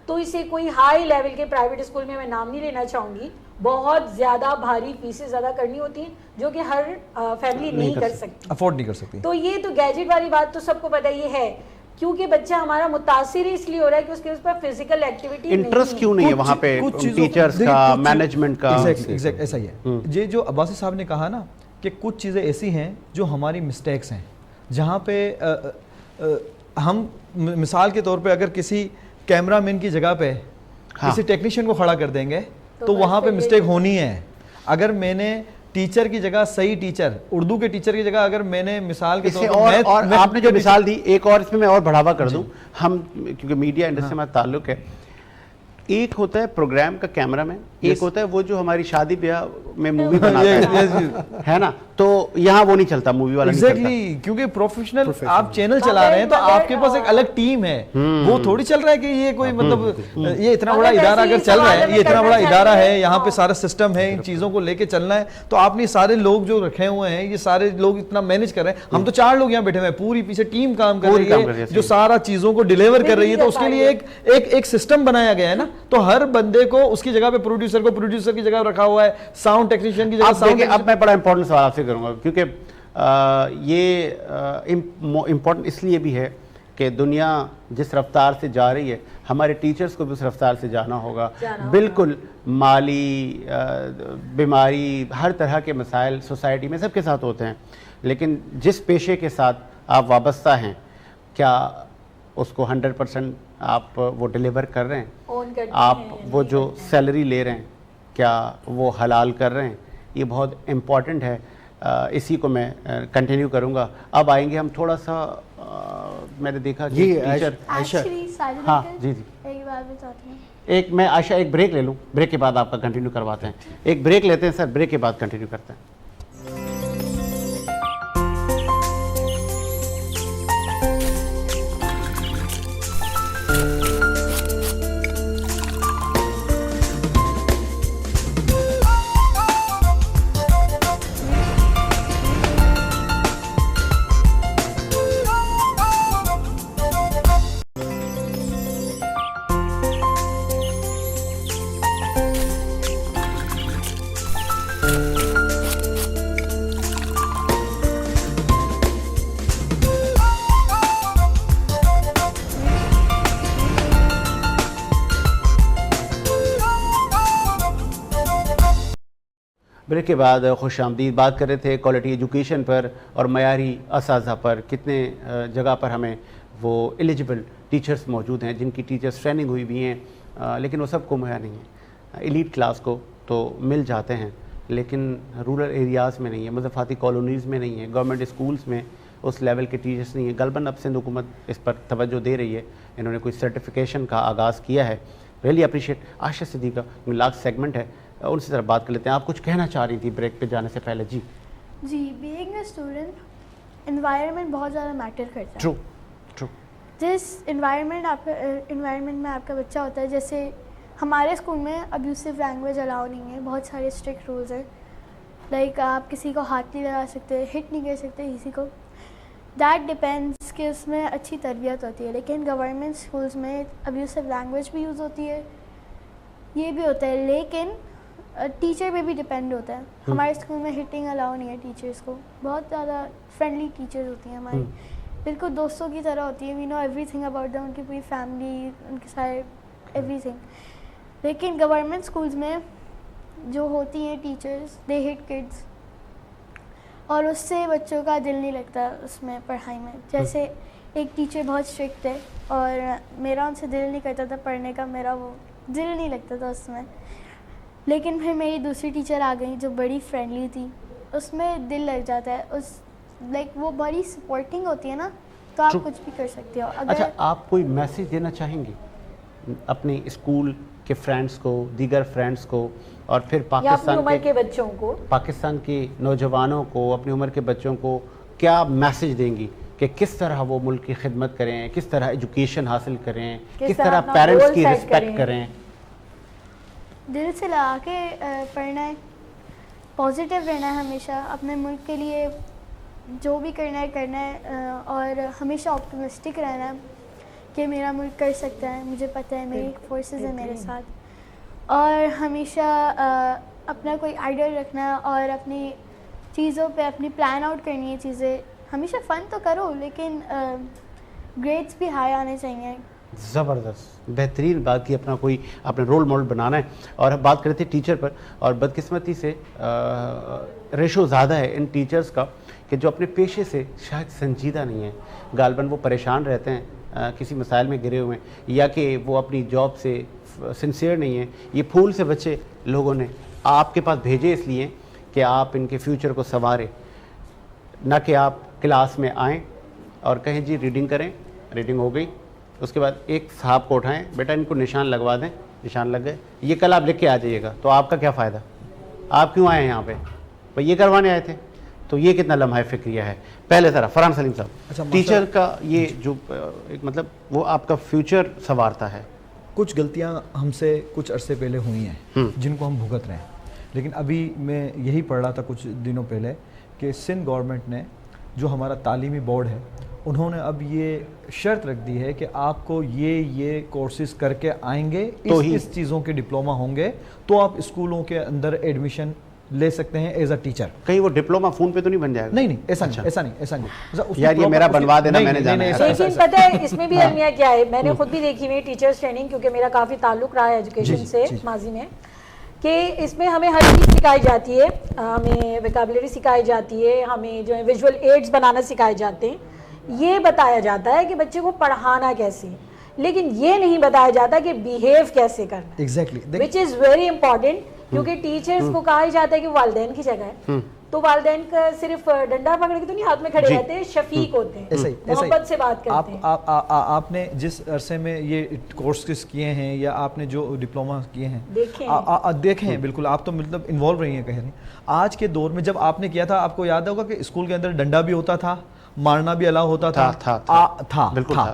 تو اسے کوئی ہائی لیول کے پرائیویٹ اسکول میں نام نہیں لینا چاہوں گی, بہت زیادہ بھاری فیسز ادا کرنی ہوتی ہیں جو کہ ہر فیملی نہیں کر سکتی, افورڈ نہیں کر سکتی. تو یہ تو گیجٹ والی بات تو سب کو پتہ ہی ہے, کیونکہ بچہ ہمارا متاثر اس لیے ہو رہا ہے کہ اس کے اس پر فزیکل ایکٹیویٹی انٹرسٹ کیوں نہیں ہے وہاں پہ, ٹیچرز کا, مینجمنٹ کا. ایسا ہی ہے. یہ جو عباسی صاحب نے کہا نا کہ کچھ چیزیں ایسی ہیں جو ہماری مسٹیکس ہیں, جہاں پہ ہم مثال کے طور پہ اگر کسی کیمرہ مین کی جگہ پہ کسی ٹیکنیشین کو کھڑا کر دیں گے تو وہاں پہ مسٹیک ہونی ہے. اگر میں نے ٹیچر کی جگہ, صحیح ٹیچر, اردو کے ٹیچر کی جگہ اگر میں نے مثال کے طور پر, اور آپ نے جو مثال دی, ایک اور اس میں اور بڑھاوا کر دوں, ہم کیونکہ میڈیا انڈسٹری سے ہمارا تعلق ہے, ایک ہوتا ہے پروگرام کا کیمرہ مین, ایک ہوتا ہے وہ جو ہماری شادی بیاہ میں مووی بناتا ہے نا, تو یہاں وہ نہیں چلتا, مووی والا نہیں چلتا. کیونکہ پروفیشنل آپ چینل چلا رہے ہیں تو آپ کے پاس ایک الگ ٹیم ہے, وہ تھوڑی چل رہا ہے کہ یہ کوئی مطلب یہ اتنا بڑا ادارہ اگر چل رہا ہے, یہ اتنا بڑا ادارہ ہے, یہاں پہ سارا سسٹم ہے, ان چیزوں کو لے کے چلنا ہے, تو آپ نے سارے لوگ جو رکھے ہوئے ہیں, یہ سارے لوگ اتنا مینج کر رہے ہیں. ہم تو 4 لوگ یہاں بیٹھے ہوئے ہیں, پوری پیچھے ٹیم کام کر رہی ہے جو سارا چیزوں کو ڈیلیور کر رہی ہے, تو اس کے لیے ایک سسٹم بنایا گیا ہے نا. تو ہر بندے کو اس کی جگہ پہ پروڈیوسر کو پروڈیوسر کی جگہ رکھا ہوا ہے, ساؤنڈ ٹیکنیشین کی جگہ ساؤنڈ. اب میں بڑا امپورٹنٹ سوال آپ سے کروں گا, کیونکہ یہ امپورٹنٹ اس لیے بھی ہے کہ دنیا جس رفتار سے جا رہی ہے, ہمارے ٹیچرز کو بھی اس رفتار سے جانا ہوگا. بالکل مالی, بیماری, ہر طرح کے مسائل سوسائٹی میں سب کے ساتھ ہوتے ہیں, لیکن جس پیشے کے ساتھ آپ وابستہ ہیں, کیا اس کو 100% آپ وہ ڈیلیور کر رہے ہیں؟ آپ وہ جو سیلری لے رہے ہیں کیا وہ حلال کر رہے ہیں؟ یہ بہت امپورٹنٹ ہے. اسی کو میں کنٹینیو کروں گا. اب آئیں گے ہم تھوڑا سا, میں نے دیکھا کہ ٹیچر, ہاں جی ایک میں عائشہ ایک بریک لے لوں, بریک کے بعد آپ کا کنٹینیو کرواتے ہیں. ایک بریک لیتے ہیں سر, بریک کے بعد کنٹینیو کرتے ہیں. بریک کے بعد خوش آمدید. بات کر رہے تھے کوالٹی ایجوکیشن پر اور معیاری اساتذہ پر. کتنے جگہ پر ہمیں وہ ایلیجبل ٹیچرز موجود ہیں جن کی ٹیچرز ٹریننگ ہوئی بھی ہیں, لیکن وہ سب کو مہیا نہیں ہے. ایلیٹ کلاس کو تو مل جاتے ہیں لیکن رورل ایریاز میں نہیں ہے, مضافاتی کالونیز میں نہیں ہے, گورنمنٹ اسکولز میں اس لیول کے ٹیچرز نہیں ہیں. غالباً اب سندھ حکومت اس پر توجہ دے رہی ہے, انہوں نے کوئی سرٹیفکیشن کا آغاز کیا ہے. Really appreciate. Ayesha Siddiqa last segment ہے, ان سے ذرا بات کر لیتے ہیں. آپ کچھ کہنا چاہ رہی تھی بریک پہ جانے سے پہلے. جی بینگ اے اسٹوڈنٹ انوائرمنٹ بہت زیادہ میٹر کرتا ہے. True true. جس انوائرمنٹ میں آپ کا بچہ ہوتا ہے, جیسے ہمارے اسکول میں ابیوسو لینگویج الاؤ نہیں ہے, بہت سارے اسٹرکٹ رولز ہیں. لائک آپ کسی کو ہاتھ نہیں لگا سکتے, ہٹ نہیں کر سکتے کسی کو. دیٹ ڈپینڈس کہ اس میں اچھی تربیت ہوتی ہے. لیکن گورنمنٹ اسکولز میں ابیوسو لینگویج بھی یوز ہوتی ہے, یہ بھی ہوتا ہے, لیکن ٹیچر پہ بھی ڈپینڈ ہوتا ہے. ہمارے اسکول میں ہٹنگ الاؤ نہیں ہے ٹیچرس کو. بہت زیادہ فرینڈلی ٹیچرز ہوتی ہیں ہماری, بالکل دوستوں کی طرح ہوتی ہیں. We know everything about them, ان کی پوری فیملی, ان کے سارے ایوری تھنگ. لیکن گورنمنٹ اسکولز میں جو ہوتی ہیں ٹیچرز, دے ہٹ کڈس, اور اس سے بچوں کا دل نہیں لگتا اس میں پڑھائی میں. جیسے ایک ٹیچر بہت اسٹرکٹ ہے اور میرا ان سے دل نہیں کرتا تھا پڑھنے کا, میرا وہ دل نہیں لگتا تھا اس میں. لیکن پھر میری دوسری ٹیچر آ گئی جو بڑی فرینڈلی تھی, اس میں دل لگ جاتا ہے. اس لائک وہ بڑی سپورٹنگ ہوتی ہے نا, تو آپ کچھ بھی کر سکتے ہو. اچھا, آپ کوئی میسیج دینا چاہیں گے اپنے اسکول کے فرینڈس کو, دیگر فرینڈس کو, اور پھر عمر کے بچوں کو, پاکستان کے نوجوانوں کو, اپنی عمر کے بچوں کو کیا میسیج دیں گی کہ کس طرح وہ ملک کی خدمت کریں, کس طرح ایجوکیشن حاصل کریں, کس طرح پیرنٹس کی رسپیکٹ کریں؟ دل سے لگا کے پڑھنا ہے, پازیٹیو رہنا ہے ہمیشہ, اپنے ملک کے لیے جو بھی کرنا ہے, اور ہمیشہ آپٹمسٹک رہنا ہے کہ میرا ملک کر سکتا ہے, مجھے پتہ ہے میری فورسز ہیں میرے ساتھ. اور ہمیشہ اپنا کوئی آئیڈیل رکھنا ہے اور اپنی چیزوں پہ اپنی پلان آؤٹ کرنی ہے چیزیں. ہمیشہ فن تو کرو لیکن گریڈس بھی ہائی آنے چاہیے. زبردست, بہترین بات کی. اپنا کوئی اپنے رول ماڈل بنانا ہے. اور ہم بات کرتے تھے ٹیچر پر, اور بدقسمتی سے ریشو زیادہ ہے ان ٹیچرز کا کہ جو اپنے پیشے سے شاید سنجیدہ نہیں ہیں. غالباً وہ پریشان رہتے ہیں, کسی مسائل میں گرے ہوئے ہیں, یا کہ وہ اپنی جاب سے سنسیئر نہیں ہیں. یہ پھول سے بچے لوگوں نے آپ کے پاس بھیجے اس لیے کہ آپ ان کے فیوچر کو سنواریں, نہ کہ آپ کلاس میں آئیں اور کہیں جی ریڈنگ کریں, ریڈنگ ہو گئی, اس کے بعد ایک صاحب کو اٹھائیں, بیٹا ان کو نشان لگوا دیں, نشان لگ گئے, یہ کل آپ لکھ کے آ جائیے گا. تو آپ کا کیا فائدہ, آپ کیوں آئے ہیں یہاں پہ, بھائی یہ کروانے آئے تھے. تو یہ کتنا لمحہ فکریہ ہے. پہلے ذرا فرحان سلیم صاحب, ٹیچر کا یہ جو مطلب وہ آپ کا فیوچر سنوارتا ہے. کچھ غلطیاں ہم سے کچھ عرصے پہلے ہوئی ہیں جن کو ہم بھگت رہے ہیں, لیکن ابھی میں یہی پڑھ رہا تھا کچھ دنوں پہلے کہ سندھ گورنمنٹ نے جو ہمارا تعلیمی بورڈ ہے, انہوں نے اب یہ شرط رکھ دی ہے کہ آپ کو یہ کورسز کر کے آئیں گے, اس چیزوں کے ڈپلوما ہوں گے تو آپ اسکولوں کے اندر ایڈمیشن لے سکتے ہیں ایز اے ٹیچر. کہیں وہ ڈپلوما فون پہ تو نہیں بن جائے گا؟ نہیں, ایسا نہیں. یار یہ میرا بنوا دینا, میں نے جانا ہے. لیکن پتہ ہے اس میں بھی المیہ کیا ہے, میں نے خود بھی دیکھی ہوئی ٹیچرز ٹریننگ, کیونکہ میرا کافی تعلق رہا ہے ایجوکیشن سے ماضی میں, کہ اس میں ہمیں ہر چیز سکھائی جاتی ہے. ہمیں ویکابلری سکھائی جاتی ہے, ہمیں جو ہے ویژول ایڈز بنانا سکھائے جاتے ہیں, یہ بتایا جاتا ہے کہ بچے کو پڑھانا کیسے, لیکن یہ نہیں بتایا جاتا کہ بیہیو کیسے کرنا. Exactly, which is very important, کیونکہ ٹیچرز کو کہا جاتا ہے کہ والدین کی جگہ ہے, تو والدین کا صرف ڈنڈا پکڑ کے تو نہیں ہاتھ میں کھڑے رہتے ہیں, شفیق ہوتے ہیں, محبت سے بات کرتے ہیں. آپ نے جس عرصے میں یہ کورسز کیے ہیں یا آپ نے جو ڈپلوما کیے ہیں دیکھیں بالکل, آپ تو مطلب انوالو رہی ہیں کہہ رہی ہیں. آج کے دور میں جب آپ نے کیا تھا, آپ کو یاد ہوگا کہ اسکول کے اندر ڈنڈا بھی ہوتا تھا, مارنا بھی الاؤ ہوتا تھا,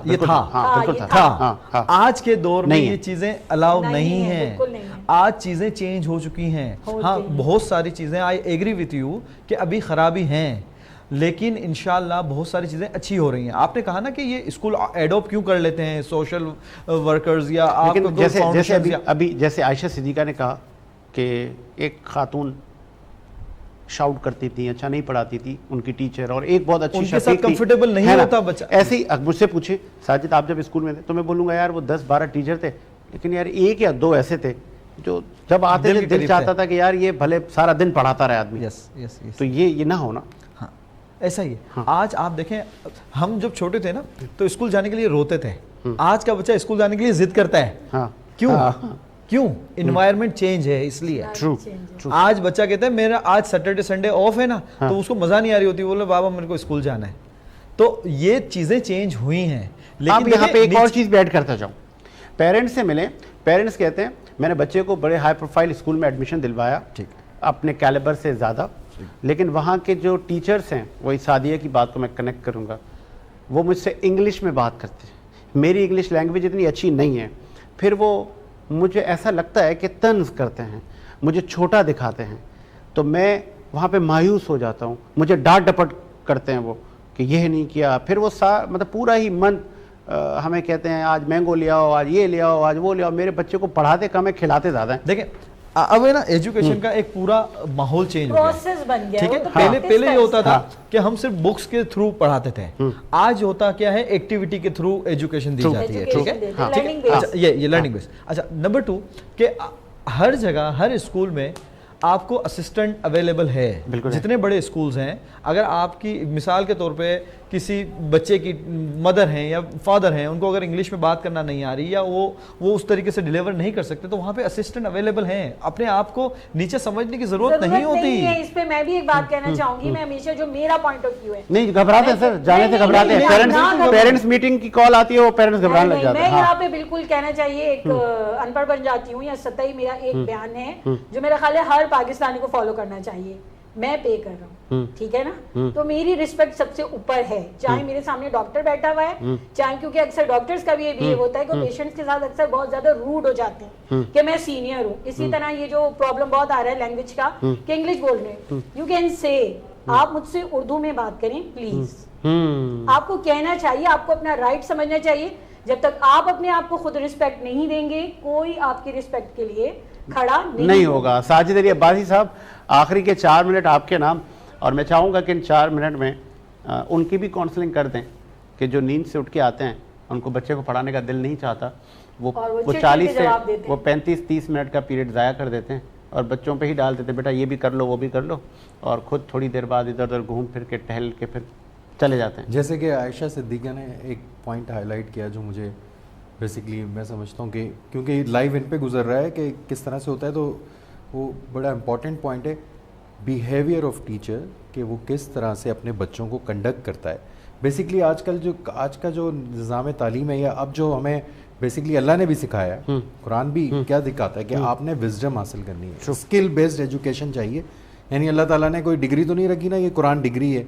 یہ تھا. آج کے دور میں یہ چیزیں الاؤ نہیں ہیں. آج چیزیں چینج ہو چکی ہیں. ہاں, بہت ساری چیزیں, آئی ایگری وتھ یو کہ ابھی خرابی ہیں, لیکن انشاءاللہ بہت ساری چیزیں اچھی ہو رہی ہیں. آپ نے کہا نا کہ یہ اسکول ایڈاپٹ کیوں کر لیتے ہیں سوشل ورکرز یا آپ, جیسے عائشہ صدیقہ نے کہا کہ ایک خاتون شاؤٹ کرتی تھی, اچھا نہیں پڑھاتی تھی ان کی ٹیچر, اور ایک بہت اچھی شفیق تھی, کمفرٹیبل نہیں ہوتا بچہ. ایسے ہی مجھ سے پوچھیں ساجد, آپ جب اسکول میں تھے تو میں بولوں گا یار وہ 10-12 ٹیچر تھے, لیکن یار ایک یا دو ایسے تھے جو جب آتے تھے دل چاہتا تھا کہ یار یہ بھلے سارا دن پڑھاتا رہے آدمی. تو یہ نہ ہونا. ہاں ایسا ہی ہے. آج آپ دیکھیں ہم جب چھوٹے تھے نا تو اسکول جانے کے لیے روتے تھے, آج کا بچہ اسکول جانے کے لیے ضد کرتا ہے. کیوں؟ انوائرمنٹ چینج ہے اس لیے. آج بچہ کہتا ہے میرا آج سیٹرڈے سنڈے آف ہے نا, تو اس کو مزہ نہیں آ رہی ہوتی, بولے بابا میرے کو اسکول جانا ہے. تو یہ چیزیں چینج ہوئی ہیں. لیکن یہاں پہ ایک اور چیز بھی ایڈ کرتا جاؤں, پیرنٹس سے ملیں. پیرنٹس کہتے ہیں میں نے بچے کو بڑے ہائی پروفائل اسکول میں ایڈمیشن دلوایا اپنے کیلیبر سے زیادہ, لیکن وہاں کے جو ٹیچرز ہیں, وہی سعدیہ کی بات کو میں کنیکٹ کروں گا, وہ مجھ سے انگلش میں بات کرتے ہیں. میری انگلش لینگویج اتنی اچھی نہیں ہے, پھر وہ مجھے ایسا لگتا ہے کہ طنز کرتے ہیں, مجھے چھوٹا دکھاتے ہیں, تو میں وہاں پہ مایوس ہو جاتا ہوں. مجھے ڈانٹ ڈپٹ کرتے ہیں وہ کہ یہ نہیں کیا. پھر وہ مطلب پورا ہی من ہمیں کہتے ہیں آج مینگو لے آؤ, آج یہ لے آؤ, آج وہ لے آؤ. میرے بچے کو پڑھاتے کم ہے, کھلاتے زیادہ ہیں. دیکھیں اب ہے نا ایجوکیشن کا ایک پورا ماحول چینج ہو گیا, پروسیس بن گیا. ٹھیک ہے, پہلے یہ ہوتا تھا کہ ہم صرف بکس کے تھرو پڑھاتے تھے, آج ہوتا کیا ہے ایکٹیویٹی کے تھرو ایجوکیشن دی جاتی ہے. ٹھیک ہے, یہ لرننگ بیس. اچھا نمبر 2 کہ ہر جگہ ہر اسکول میں آپ کو اسسٹنٹ اویلیبل ہے. جتنے بڑے اسکولز ہیں, اگر آپ کی مثال کے طور پہ کسی بچے کی مدر ہیں یا فادر ہیں, ان کو اگر انگلش میں بات کرنا نہیں آ رہی یا وہ اس طریقے سے ڈیلیور نہیں کر سکتے, تو وہاں پہ اسسٹنٹ اویلیبل ہیں. اپنے آپ کو نیچے سمجھنے کی ضرورت نہیں ہوتی. اس پہ میں بھی ایک بات کہنا چاہوں گی, میں ہمیشہ جو میرا پوائنٹ آف ویو ہے, نہیں گھبراتے ہیں سر, جانے سے گھبراتے ہیں. پیرنٹس میٹنگ کی کال آتی ہے, وہ پیرنٹس گھبرانے لگ جاتے ہیں. میں یہاں پہ بالکل کہنا چاہیے ایک ان پڑھ بن جاتی ہوں یا سطحی میرا ایک بیان ہے جو میرا خیال ہے ہر پاکستانی کو فالو کرنا چاہیے. میں پے کر رہا ہوں, ٹھیک ہے نا, تو میری رسپیکٹ سب سے اوپر ہے, چاہے میرے سامنے ڈاکٹر بیٹھا ہوا ہے, چاہے, کیونکہ اکثر ڈاکٹرز کا بھی یہ بہیو ہوتا ہے کہ پیشنٹس کے ساتھ اکثر بہت زیادہ روڈ ہو جاتے ہیں کہ میں سینئر ہوں. اسی طرح یہ جو پرابلم بہت آ رہا ہے لینگویج کا کہ انگلش بول رہے ہیں, یو کین سے آپ مجھ سے اردو میں بات کریں پلیز. آپ کو کہنا چاہیے, آپ کو اپنا رائٹ سمجھنا چاہیے. جب تک آپ اپنے آپ کو خود رسپیکٹ نہیں دیں گے, کوئی آپ کی رسپیکٹ کے لیے کھڑا نہیں ہوگا. ساجد علی عباسی صاحب, آخری کے 4 منٹ آپ کے نام, اور میں چاہوں گا کہ ان 4 منٹ میں ان کی بھی کاؤنسلنگ کر دیں کہ جو نیند سے اٹھ کے آتے ہیں, ان کو بچے کو پڑھانے کا دل نہیں چاہتا, وہ 40 سے وہ 35-30 منٹ کا پیریڈ ضائع کر دیتے ہیں اور بچوں پہ ہی ڈال دیتے ہیں, بیٹا یہ بھی کر لو وہ بھی کر لو, اور خود تھوڑی دیر بعد ادھر ادھر گھوم پھر کے ٹہل کے پھر چلے جاتے ہیں. جیسے کہ عائشہ صدیقہ نے ایک پوائنٹ ہائی لائٹ کیا جو مجھے بیسکلی میں سمجھتا ہوں کہ کیونکہ لائیو ان پہ گزر رہا ہے کہ کس طرح سے ہوتا ہے, تو وہ بڑا امپورٹنٹ پوائنٹ ہے بیہیویئر آف ٹیچر, کہ وہ کس طرح سے اپنے بچوں کو کنڈکٹ کرتا ہے. بیسکلی آج کا جو نظام تعلیم ہے, یا اب جو ہمیں بیسکلی اللہ نے بھی سکھایا ہے, قرآن بھی کیا دکھاتا ہے کہ آپ نے وزڈم حاصل کرنی ہے, اسکل بیسڈ ایجوکیشن چاہیے. یعنی اللہ تعالیٰ نے کوئی ڈگری تو نہیں رکھی نا, یہ قرآن ڈگری ہے,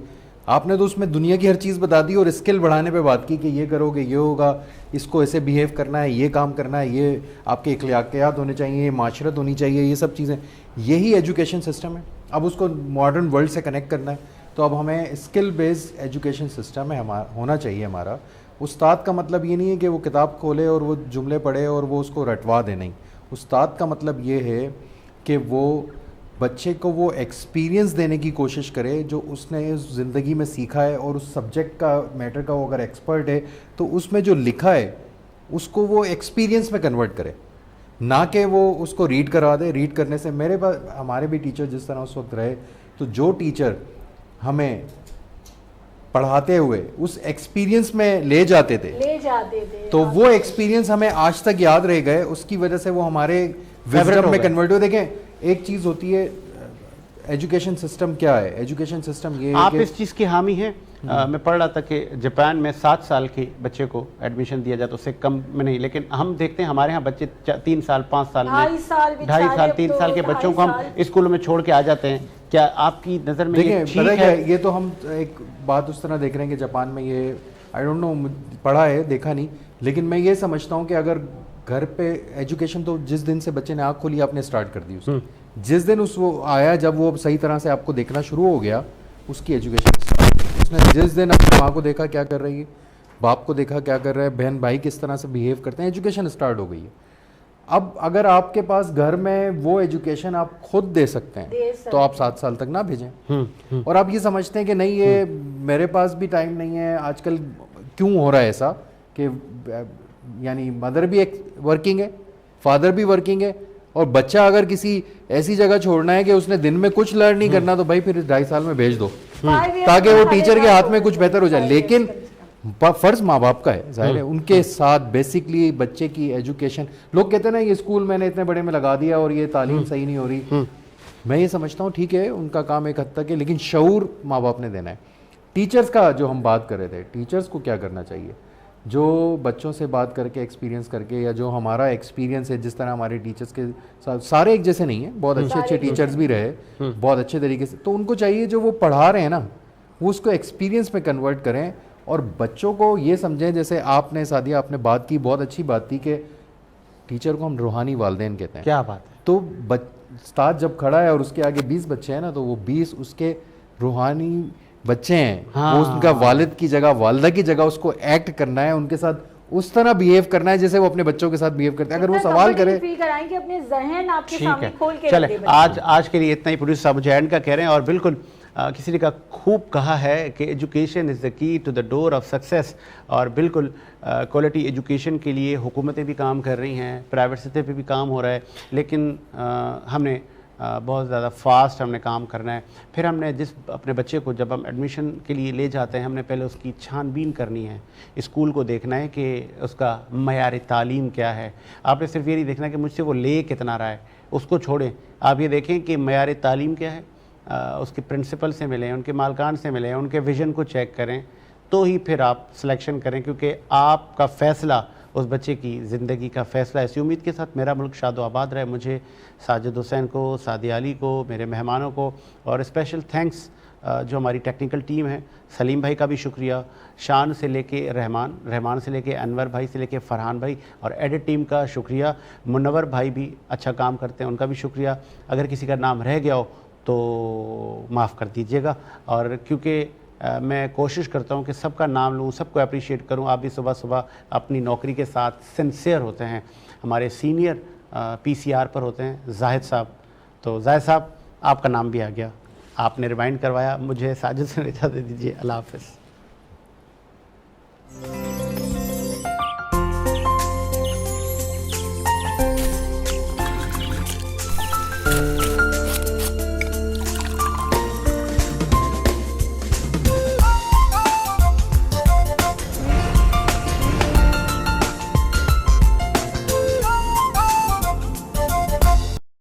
آپ نے تو اس میں دنیا کی ہر چیز بتا دی اور اسکل بڑھانے پہ بات کی کہ یہ کرو گے یہ ہوگا, اس کو ایسے بیہیو کرنا ہے, یہ کام کرنا ہے, یہ آپ کے اخلاقیات ہونے چاہیے, یہ معاشرت ہونی چاہیے, یہ سب چیزیں, یہی ایجوکیشن سسٹم ہے. اب اس کو ماڈرن ورلڈ سے کنیکٹ کرنا ہے, تو اب ہمیں اسکل بیسڈ ایجوکیشن سسٹم ہے ہونا چاہیے ہمارا. استاد کا مطلب یہ نہیں ہے کہ وہ کتاب کھولے اور وہ جملے پڑھے اور وہ اس کو رٹوا دے, نہیں. استاد کا مطلب یہ ہے کہ وہ بچے کو وہ ایکسپیرینس دینے کی کوشش کرے جو اس نے زندگی میں سیکھا ہے, اور اس سبجیکٹ کا میٹر کا وہ اگر ایکسپرٹ ہے تو اس میں جو لکھا ہے اس کو وہ ایکسپیرینس میں کنورٹ کرے, نہ کہ وہ اس کو ریڈ کرا دے. ریڈ کرنے سے میرے پاس ہمارے بھی ٹیچر جس طرح اس وقت رہے, تو جو ٹیچر ہمیں پڑھاتے ہوئے اس ایکسپیرینس میں لے جاتے تھے تو وہ ایکسپیرینس ہمیں آج تک یاد رہ گئے, اس کی وجہ سے وہ ہمارے وزڈم میں کنورٹ ہوئے. دیکھیں ایک چیز ہوتی ہے ایجوکیشن سسٹم کیا ہے, ایجوکیشن سسٹم یہ ہے آپ اس چیز کی حامی ہیں. میں پڑھ رہا تھا کہ جاپان میں 7 سال کے بچے کو ایڈمیشن دیا جاتا, اس سے کم میں نہیں, لیکن ہم دیکھتے ہیں ہمارے ہاں بچے 3 سال 5 سال میں 2.5 سال 3 سال کے بچوں کو ہم اسکولوں میں چھوڑ کے آ جاتے ہیں. کیا آپ کی نظر میں یہ ٹھیک ہے؟ یہ تو ہم ایک بات اس طرح دیکھ رہے ہیں کہ جاپان میں یہ آئی ڈونٹ نو, پڑھا ہے دیکھا نہیں, لیکن میں یہ سمجھتا ہوں کہ اگر گھر پہ ایجوکیشن تو جس دن سے بچے نے آنکھ کھولی آپ نے اسٹارٹ کر دی, اس جس دن اس وہ آیا جب وہ صحیح طرح سے آپ کو دیکھنا شروع ہو گیا, اس کی ایجوکیشن اس نے جس دن اپنی ماں کو دیکھا کیا کر رہی ہے, باپ کو دیکھا کیا کر رہا ہے, بہن بھائی کس طرح سے بیہیو کرتے ہیں, ایجوکیشن اسٹارٹ ہو گئی ہے. اب اگر آپ کے پاس گھر میں وہ ایجوکیشن آپ خود دے سکتے ہیں تو آپ 7 سال تک نہ بھیجیں. اور آپ یہ سمجھتے ہیں کہ نہیں یہ میرے پاس بھی ٹائم نہیں ہے. آج کل کیوں ہو رہا ہے ایسا کہ یعنی مدر بھی ایک ورکنگ ہے, فادر بھی ورکنگ ہے, اور بچہ اگر کسی ایسی جگہ چھوڑنا ہے کہ اس نے دن میں کچھ لرن نہیں کرنا تو بھائی پھر 2.5 سال میں بھیج دو تاکہ وہ ٹیچر کے ہاتھ میں کچھ بہتر ہو جائے. لیکن فرض ماں باپ کا ہے, ظاہر ہے ان کے ساتھ بیسکلی بچے کی ایجوکیشن. لوگ کہتے ہیں نا یہ اسکول میں نے اتنے بڑے میں لگا دیا اور یہ تعلیم صحیح نہیں ہو رہی. میں یہ سمجھتا ہوں ٹھیک ہے ان کا کام ایک حد تک ہے, لیکن شعور ماں باپ نے دینا ہے. ٹیچرز کا جو ہم بات کر رہے تھے, ٹیچرز کو کیا کرنا چاہیے, جو بچوں سے بات کر کے ایکسپیرینس کر کے, یا جو ہمارا ایکسپیرینس ہے جس طرح ہمارے ٹیچرز کے ساتھ, سارے ایک جیسے نہیں ہیں, بہت اچھے اچھے ٹیچرز بھی رہے بہت اچھے طریقے سے, تو ان کو چاہیے جو وہ پڑھا رہے ہیں نا وہ اس کو ایکسپیرینس میں کنورٹ کریں اور بچوں کو یہ سمجھیں. جیسے آپ نے سعدیہ آپ نے بات کی, بہت اچھی بات تھی کہ ٹیچر کو ہم روحانی والدین کہتے ہیں. کیا بات ہے. تو استاد جب کھڑا ہے اور اس کے آگے 20 بچے ہیں نا, تو وہ 20 اس کے روحانی بچے ہیں. وہ ان کا والد کی جگہ والدہ کی جگہ اس کو ایکٹ کرنا ہے, ان کے ساتھ اس طرح بیہیو کرنا ہے جیسے وہ اپنے بچوں کے ساتھ بیہیو کرتے ہیں. اگر وہ سوال کرے اپنے ذہن آپ کے سامنے کھول کے چلے آج کے لیے اتنا ہی. پروڈیوسر صاحب مجھے اینڈ کا کہہ رہے ہیں, اور بالکل کسی نے کا خوب کہا ہے کہ education is the key to the door of success. اور بالکل کوالٹی ایجوکیشن کے لیے حکومتیں بھی کام کر رہی ہیں, پرائیویٹ سطح پہ بھی کام ہو رہا ہے, لیکن ہم نے بہت زیادہ فاسٹ ہم نے کام کرنا ہے. پھر ہم نے جس اپنے بچے کو جب ہم ایڈمیشن کے لیے لے جاتے ہیں, ہم نے پہلے اس کی چھان بین کرنی ہے, اسکول کو دیکھنا ہے کہ اس کا معیار تعلیم کیا ہے. آپ نے صرف یہ نہیں دیکھنا کہ مجھ سے وہ لے کتنا رہا ہے, اس کو چھوڑیں. آپ یہ دیکھیں کہ معیار تعلیم کیا ہے, اس کے پرنسپل سے ملیں, ان کے مالکان سے ملیں, ان کے ویژن کو چیک کریں, تو ہی پھر آپ سلیکشن کریں, کیونکہ آپ کا فیصلہ اس بچے کی زندگی کا فیصلہ. اسی امید کے ساتھ میرا ملک شاد و آباد رہے. مجھے ساجد حسین کو, سعدیہ علی کو, میرے مہمانوں کو, اور اسپیشل تھینکس جو ہماری ٹیکنیکل ٹیم ہے, سلیم بھائی کا بھی شکریہ, شان سے لے کے رحمان سے لے کے انور بھائی سے لے کے فرحان بھائی, اور ایڈٹ ٹیم کا شکریہ. منور بھائی بھی اچھا کام کرتے ہیں, ان کا بھی شکریہ. اگر کسی کا نام رہ گیا ہو تو معاف کر دیجیے گا, اور کیونکہ میں کوشش کرتا ہوں کہ سب کا نام لوں, سب کو اپریشیٹ کروں. آپ بھی صبح صبح اپنی نوکری کے ساتھ سنسیئر ہوتے ہیں. ہمارے سینئر پی سی آر پر ہوتے ہیں زاہد صاحب, تو زاہد صاحب آپ کا نام بھی آ گیا, آپ نے ریمائنڈ کروایا. مجھے ساجد سے اجازت دیجیے, اللہ حافظ.